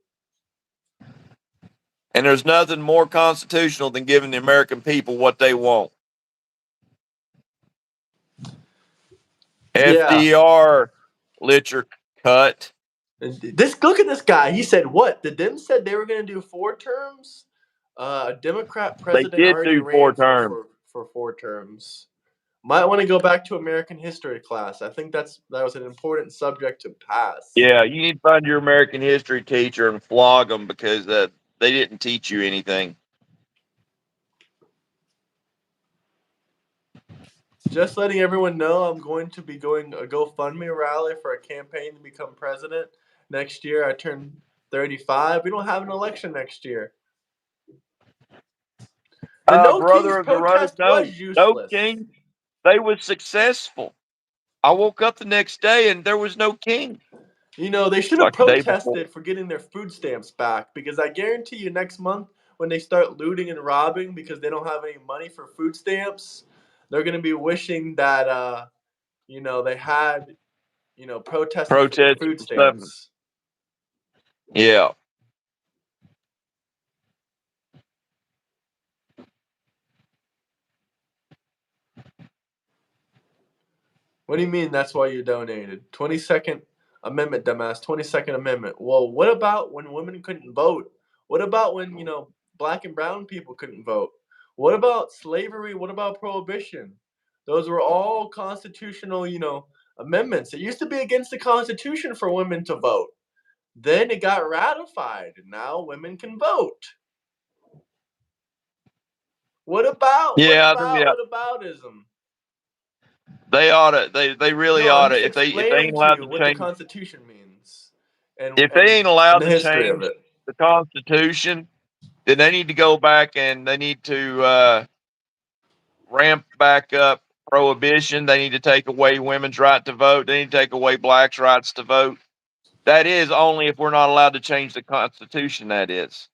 And there's nothing more constitutional than giving the American people what they want. Yeah. FDR lit your cut. Look at this guy. He said what? The Dems said they were going to do 4 terms. A Democrat They president did already do four ran terms. for 4 terms. Might want to go back to American history class. I think that was an important subject to pass. Yeah, you need to find your American history teacher and flog them because they didn't teach you anything. Just letting everyone know, I'm going to be going a GoFundMe rally for a campaign to become president next year. I turn 35. We don't have an election next year. The No Kings Brother of the road, protest was no useless. king. They was successful. I woke up the next day and there was no king. You know, they should have Like the day before. protested for getting their food stamps back because I guarantee you next month when they start looting and robbing because they don't have any money for food stamps, they're going to be wishing that they had, protested for their Protest food for something. stamps. Yeah. What do you mean that's why you donated? 22nd Amendment, dumbass. 22nd Amendment. Well, what about when women couldn't vote? What about when, black and brown people couldn't vote? What about slavery? What about prohibition? Those were all constitutional, amendments. It used to be against the Constitution for women to vote. Then it got ratified, and now women can vote. What about Yeah, I think yeah, aboutism? they ought to. They really No, I'm ought just to. If they explaining ain't to allowed you to what the change, Constitution means and if they ain't and allowed the to history of change it. the Constitution, then they need to go back and they need to ramp back up prohibition. They need to take away women's right to vote. They need to take away blacks' rights to vote. That is only if we're not allowed to change the Constitution. That is.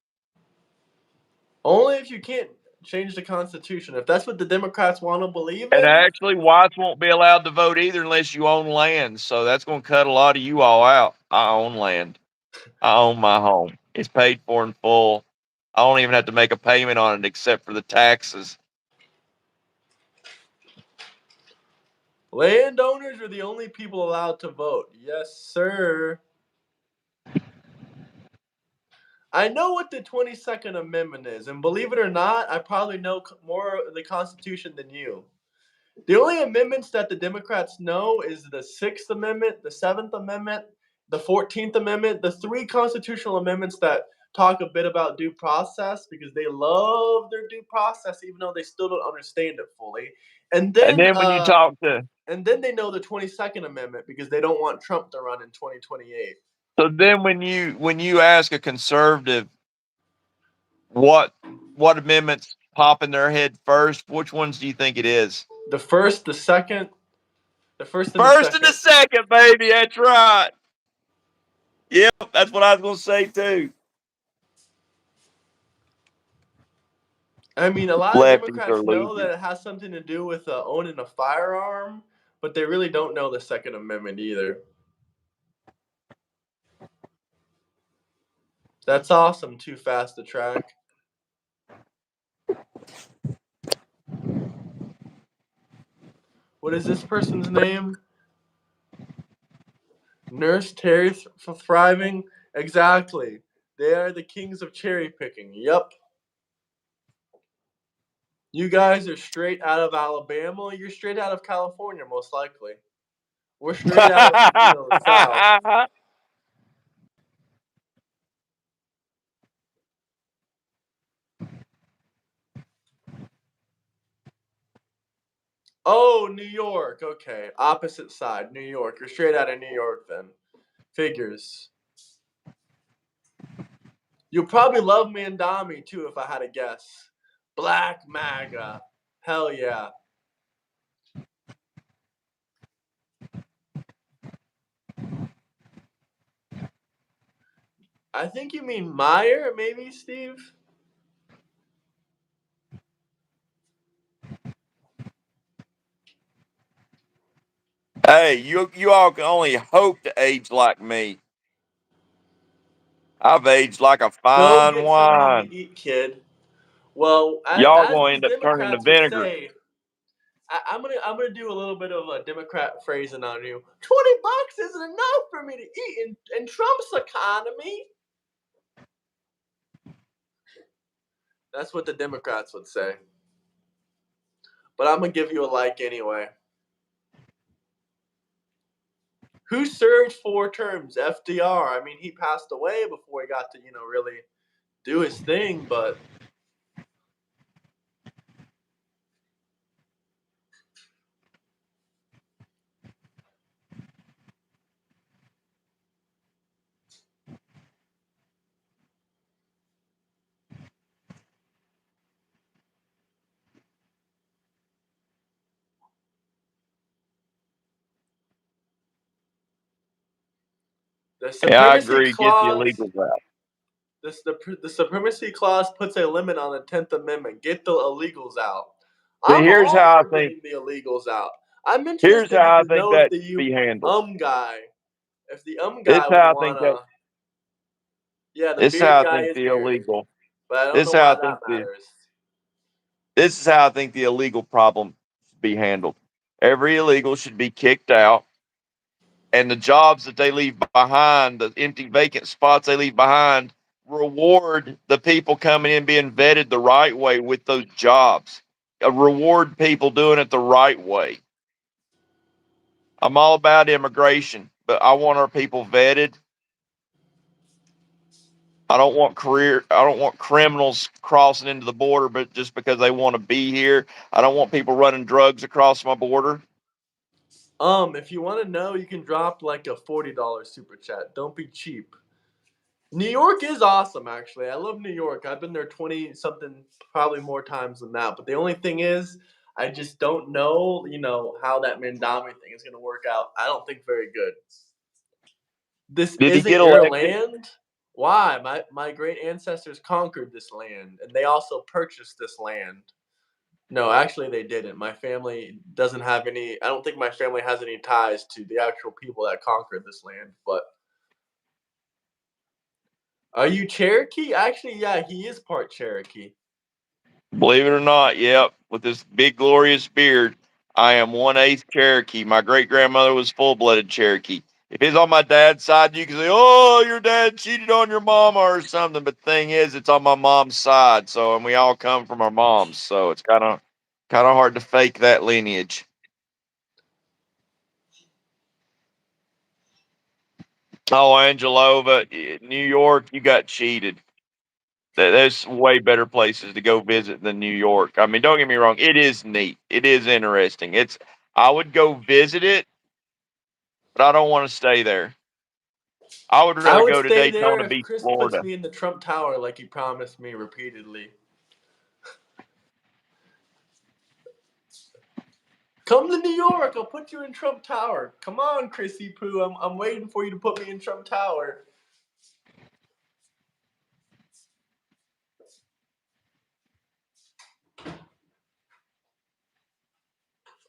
Only if you can't change the Constitution. If that's what the Democrats want to believe And in, actually, whites won't be allowed to vote either unless you own land. So that's going to cut a lot of you all out. I own land. I own my home. It's paid for in full. I don't even have to make a payment on it except for the taxes. landowners are the only people allowed to vote. Yes, sir. I know what the 22nd Amendment is, and believe it or not, I probably know more of the Constitution than you. The only amendments that the Democrats know is the 6th Amendment, the 7th Amendment, the 14th Amendment, the three constitutional amendments that talk a bit about due process because they love their due process even though they still don't understand it fully. And And then then when you talk to, they know the 22nd Amendment because they don't want Trump to run in 2028. so then when you ask a conservative what amendments pop in their head first, which ones do you think it is? The first, the second, the first and the First and the second. second, baby. That's right. Yep, that's what I was going to say too. I mean, a lot of Lefties are Democrats know losers. that it has something to do with owning a firearm, but they really don't know the Second Amendment either. That's awesome. Too fast to track. What is this person's name? Nurse Terry Thriving? Exactly. They are the kings of cherry picking. Yep. You guys are straight out of Alabama. You're straight out of California, most likely. We're straight out of, the South. Oh, New York. Okay. Opposite side, New York. You're straight out of New York then. Figures. You'll probably love Mandami too if I had to guess. Black MAGA. Hell yeah. I think you mean Meyer, maybe, Steve? Hey, you all can only hope to age like me. I've aged like a Go fine get something to wine. eat, kid. Well, Y'all as gonna these end up turning to Democrats would vinegar. say, I'm gonna do a little bit of a Democrat phrasing on you. $20 isn't enough for me to eat in Trump's economy. That's what the Democrats would say. But I'm gonna give you a like anyway. Who served 4 terms? FDR. I mean, he passed away before he got to, really do his thing, but the Yeah, I supremacy agree. Get the clause. illegals out. The supremacy clause puts a limit on the 10th Amendment. Get the illegals out. See, I'm all for getting the illegals out. I'm here's interested how I to think know that should be handled. guy, if the This guy is would how I think that. wanna, yeah, the This is beard how I guy think is the hairy, illegal. but I don't This know is how I why that think the. matters. This is how I think the illegal problem should be handled. Every illegal should be kicked out, and the jobs that they leave behind, the empty vacant spots they leave behind, reward the people coming in being vetted the right way with those jobs. Reward people doing it the right way. I'm all about immigration, but I want our people vetted. I don't want criminals crossing into the border but just because they want to be here. I don't want people running drugs across my border. If you want to know, you can drop like a $40 super chat. Don't be cheap. New York is awesome, actually. I love New York. I've been there 20 something, probably more times than that. But the only thing is, I just don't know, how that Mandami thing is going to work out. I don't think very good. This Did he isn't get your elected? land. Why? My great ancestors conquered this land, and they also purchased this land. No, actually, they didn't. My family doesn't have any. I don't think my family has any ties to the actual people that conquered this land. But are you Cherokee? Actually, yeah, he is part Cherokee. Believe it or not, yep. With this big glorious beard, I am 1/8 Cherokee. My great grandmother was full blooded Cherokee. If it's on my dad's side, you can say, "Oh, your dad cheated on your mama" or something. But the thing is, it's on my mom's side. So, and we all come from our moms, so it's kind of hard to fake that lineage. Oh, Angelova, New York, you got cheated. There's way better places to go visit than New York. I mean, don't get me wrong, it is neat. It is interesting. I would go visit it, but I don't want to stay there. I would I rather would go to stay there Daytona if Beach, Chris puts Florida. me in the Trump Tower like he promised me repeatedly. Come to New York. I'll put you in Trump Tower. Come on, Chrissy Poo. I'm waiting for you to put me in Trump Tower.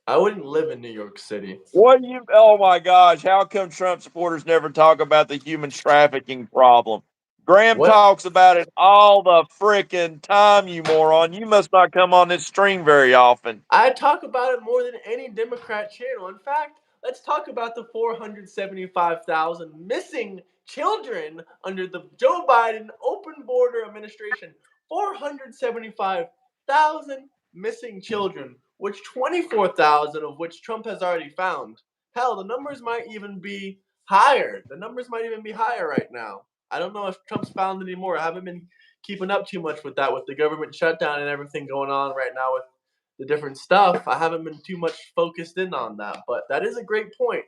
I wouldn't live in New York City. What do you? Oh my gosh! How come Trump supporters never talk about the human trafficking problem? Graham What talks about it all the freaking time. You moron! You must not come on this stream very often. I talk about it more than any Democrat channel. In fact, let's talk about the 475,000 missing children under the Joe Biden open border administration. 475,000 missing children, which 24,000 of which Trump has already found. Hell, the numbers might even be higher. The numbers might even be higher right now. I don't know if Trump's found any more. I haven't been keeping up too much with that, with the government shutdown and everything going on right now with the different stuff. I haven't been too much focused in on that, but that is a great point.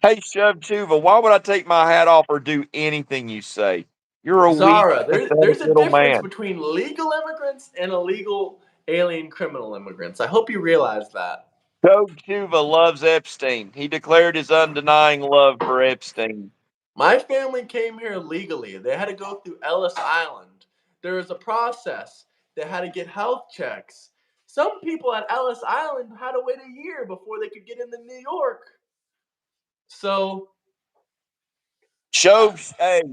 Hey, Shub Chuva, why would I take my hat off or do anything you say? You're a weak, Zara, pathetic there's a little difference man. between legal immigrants and illegal alien criminal immigrants. I hope you realize that. Job Chuva loves Epstein. He declared his undenying love for Epstein. My family came here legally. They had to go through Ellis Island. There was a process. They had to get health checks. Some people at Ellis Island had to wait a year before they could get into New York. So, Shob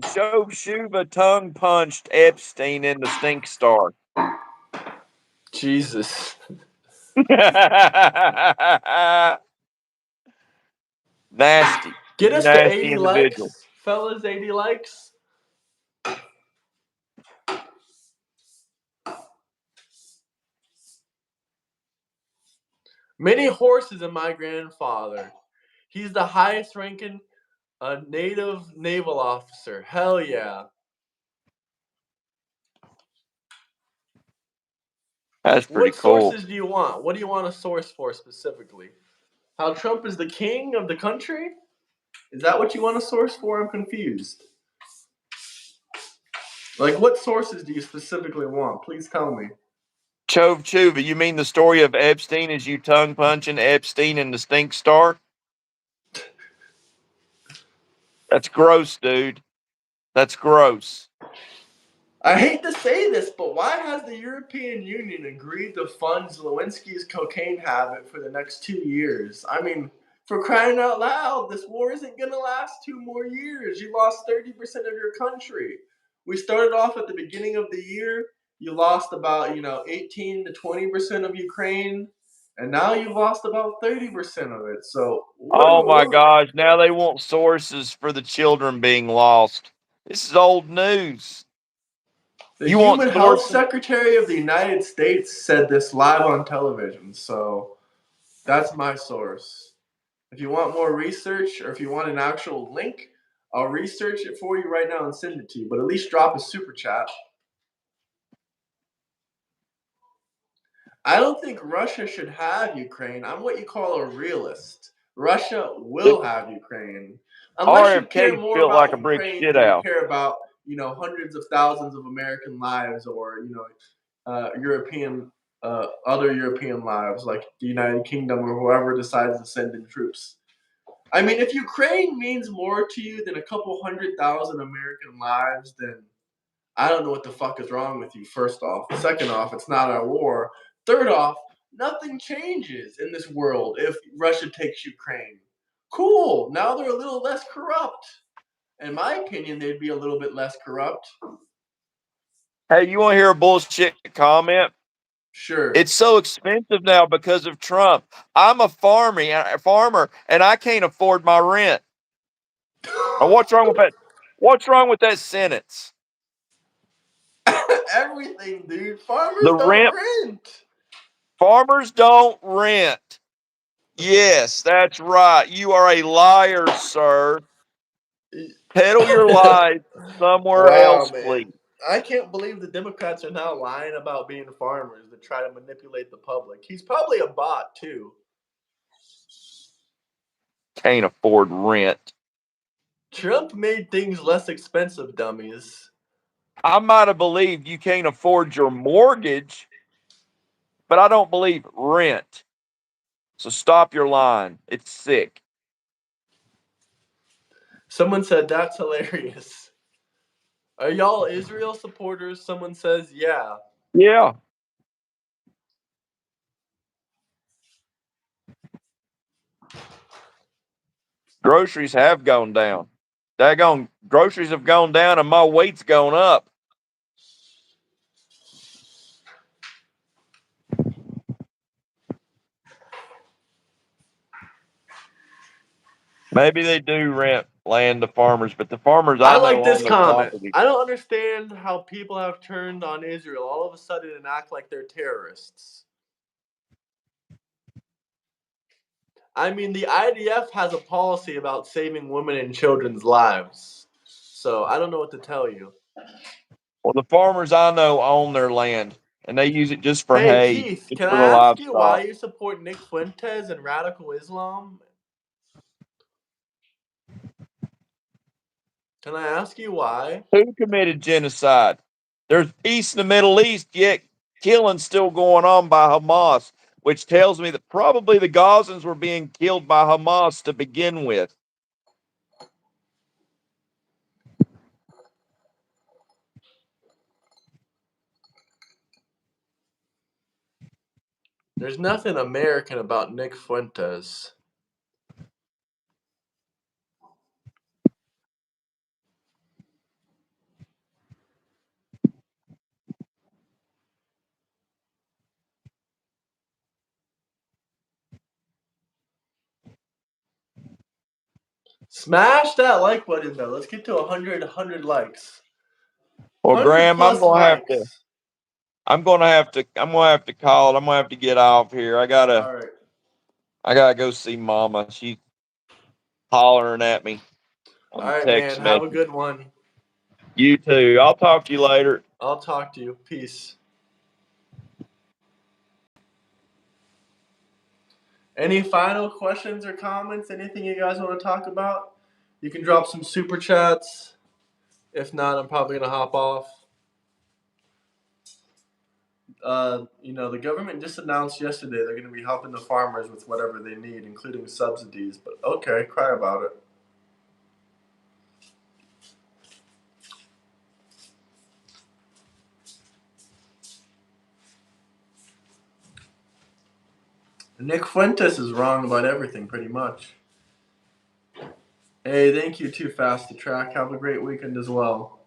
Shuva tongue punched Epstein in the stink star. Jesus. Nasty. Get He's a us to nasty 80 individual. likes, fellas, 80 likes. Many horses in my grandfather. He's the highest ranking native naval officer. Hell yeah. That's pretty What cool. sources do you want? What do you want a source for specifically? How Trump is the king of the country? Is that what you want a source for? I'm confused. Like, what sources do you specifically want? Please tell me. Chove Chuva, you mean the story of Epstein as you tongue punching Epstein in the stink star? That's gross, dude. That's gross. I hate to say this, but why has the European Union agreed to fund Zelensky's cocaine habit for the next 2 years? I mean, for crying out loud, this war isn't going to last 2 more years. You lost 30% of your country. We started off at the beginning of the year. You lost about, 18 to 20% of Ukraine, and now you've lost about 30% of it. So, Oh my gosh. Now they want sources for the children being lost. This is old news. The You want Human Health sources? Secretary of the United States said this live on television, so that's my source. If you want more research or if you want an actual link, I'll research it for you right now and send it to you, but at least drop a super chat. I don't think Russia should have Ukraine. I'm what you call a realist. Russia will have Ukraine. Unless you care RFK more built like about a brick Ukraine shit than you house. care about, hundreds of thousands of American lives or, European, other European lives like the United Kingdom or whoever decides to send in troops. I mean, if Ukraine means more to you than a couple 100,000 American lives, then I don't know what the fuck is wrong with you, first off. Second off, it's not our war. Third off, nothing changes in this world if Russia takes Ukraine. Cool, now they're a little less corrupt. In my opinion, they'd be a little bit less corrupt. Hey, you want to hear a bullshit comment? Sure. It's so expensive now because of Trump. I'm a farmer, and I can't afford my rent. Now, what's wrong with that? What's wrong with that sentence? Everything, dude. Farmers The don't rent rent. farmers don't rent. Yes, that's right. You are a liar, sir. Peddle your lies somewhere Wow, else, man. please. I can't believe the Democrats are now lying about being farmers to try to manipulate the public. He's probably a bot, too. Can't afford rent. Trump made things less expensive, dummies. I might have believed you can't afford your mortgage, but I don't believe rent. So stop your lying. It's sick. Someone said that's hilarious. Are y'all Israel supporters? Someone says, yeah. Yeah. Groceries have gone down. Daggone groceries have gone down and my weight's gone up. Maybe they do rent land to farmers, but the farmers I I like know this own their comment. property. I don't understand how people have turned on Israel all of a sudden and act like they're terrorists. I mean, the IDF has a policy about saving women and children's lives. So I don't know what to tell you. Well, the farmers I know own their land and they use it just for Hey, hay, Keith, just can for I the ask you why livestock. you support Nick Fuentes and radical Islam? Can I ask you why? Who committed genocide? There's peace in the Middle East, yet killing's still going on by Hamas, which tells me that probably the Gazans were being killed by Hamas to begin with. There's nothing American about Nick Fuentes. Smash that like button though. Let's get to 100 likes. Well, 100 Graham, plus likes. I'm gonna have to call. I'm gonna have to get off here. All right. I gotta go see Mama. She's hollering at me All on right, man. text Have a message. good one. You too. I'll talk to you later. I'll talk to you. Peace. Any final questions or comments? Anything you guys want to talk about? You can drop some super chats. If not, I'm probably gonna hop off. The government just announced yesterday they're going to be helping the farmers with whatever they need, including subsidies. But okay, cry about it. Nick Fuentes is wrong about everything, pretty much. Hey, thank you, Too Fast to Track. Have a great weekend as well.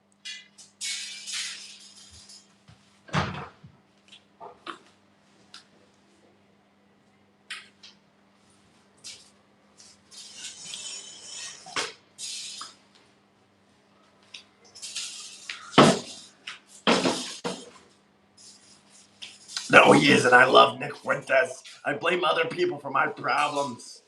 No, he isn't. I love Nick Fuentes. I blame other people for my problems.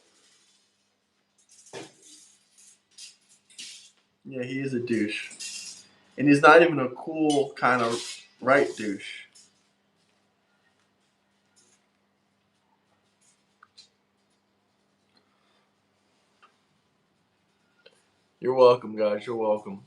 Yeah, he is a douche. And he's not even a cool kind of right douche. You're welcome, guys. You're welcome.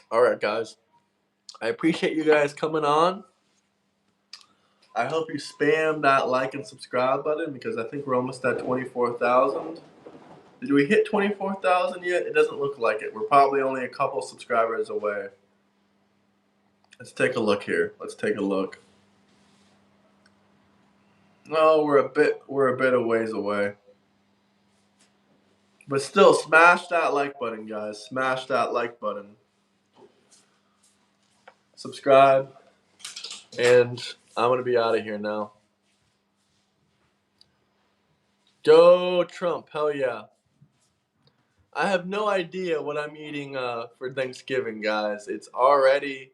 All right, guys. I appreciate you guys coming on. I hope you spam that like and subscribe button because I think we're almost at 24,000. Did we hit 24,000 yet? It doesn't look like it. We're probably only a couple subscribers away. Let's take a look here. Let's take a look. No, we're a bit of ways away. But still, smash that like button, guys. Smash that like button. Subscribe. And I'm going to be out of here now. Go Trump. Hell yeah. I have no idea what I'm eating for Thanksgiving, guys. It's already,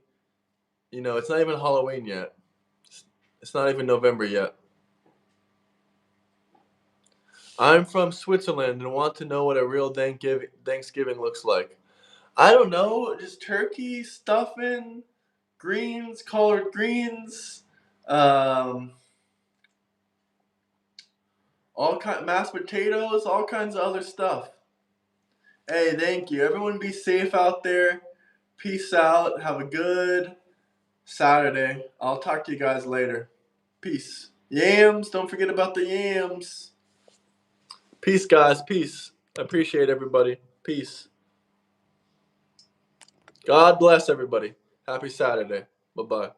it's not even Halloween yet. It's not even November yet. I'm from Switzerland and want to know what a real Thanksgiving looks like. I don't know, just turkey, stuffing, greens, collard greens, all mashed potatoes, all kinds of other stuff. Hey, thank you. Everyone be safe out there. Peace out. Have a good Saturday. I'll talk to you guys later. Peace. Yams. Don't forget about the yams. Peace, guys. Peace. I appreciate everybody. Peace. God bless everybody. Happy Saturday. Bye-bye.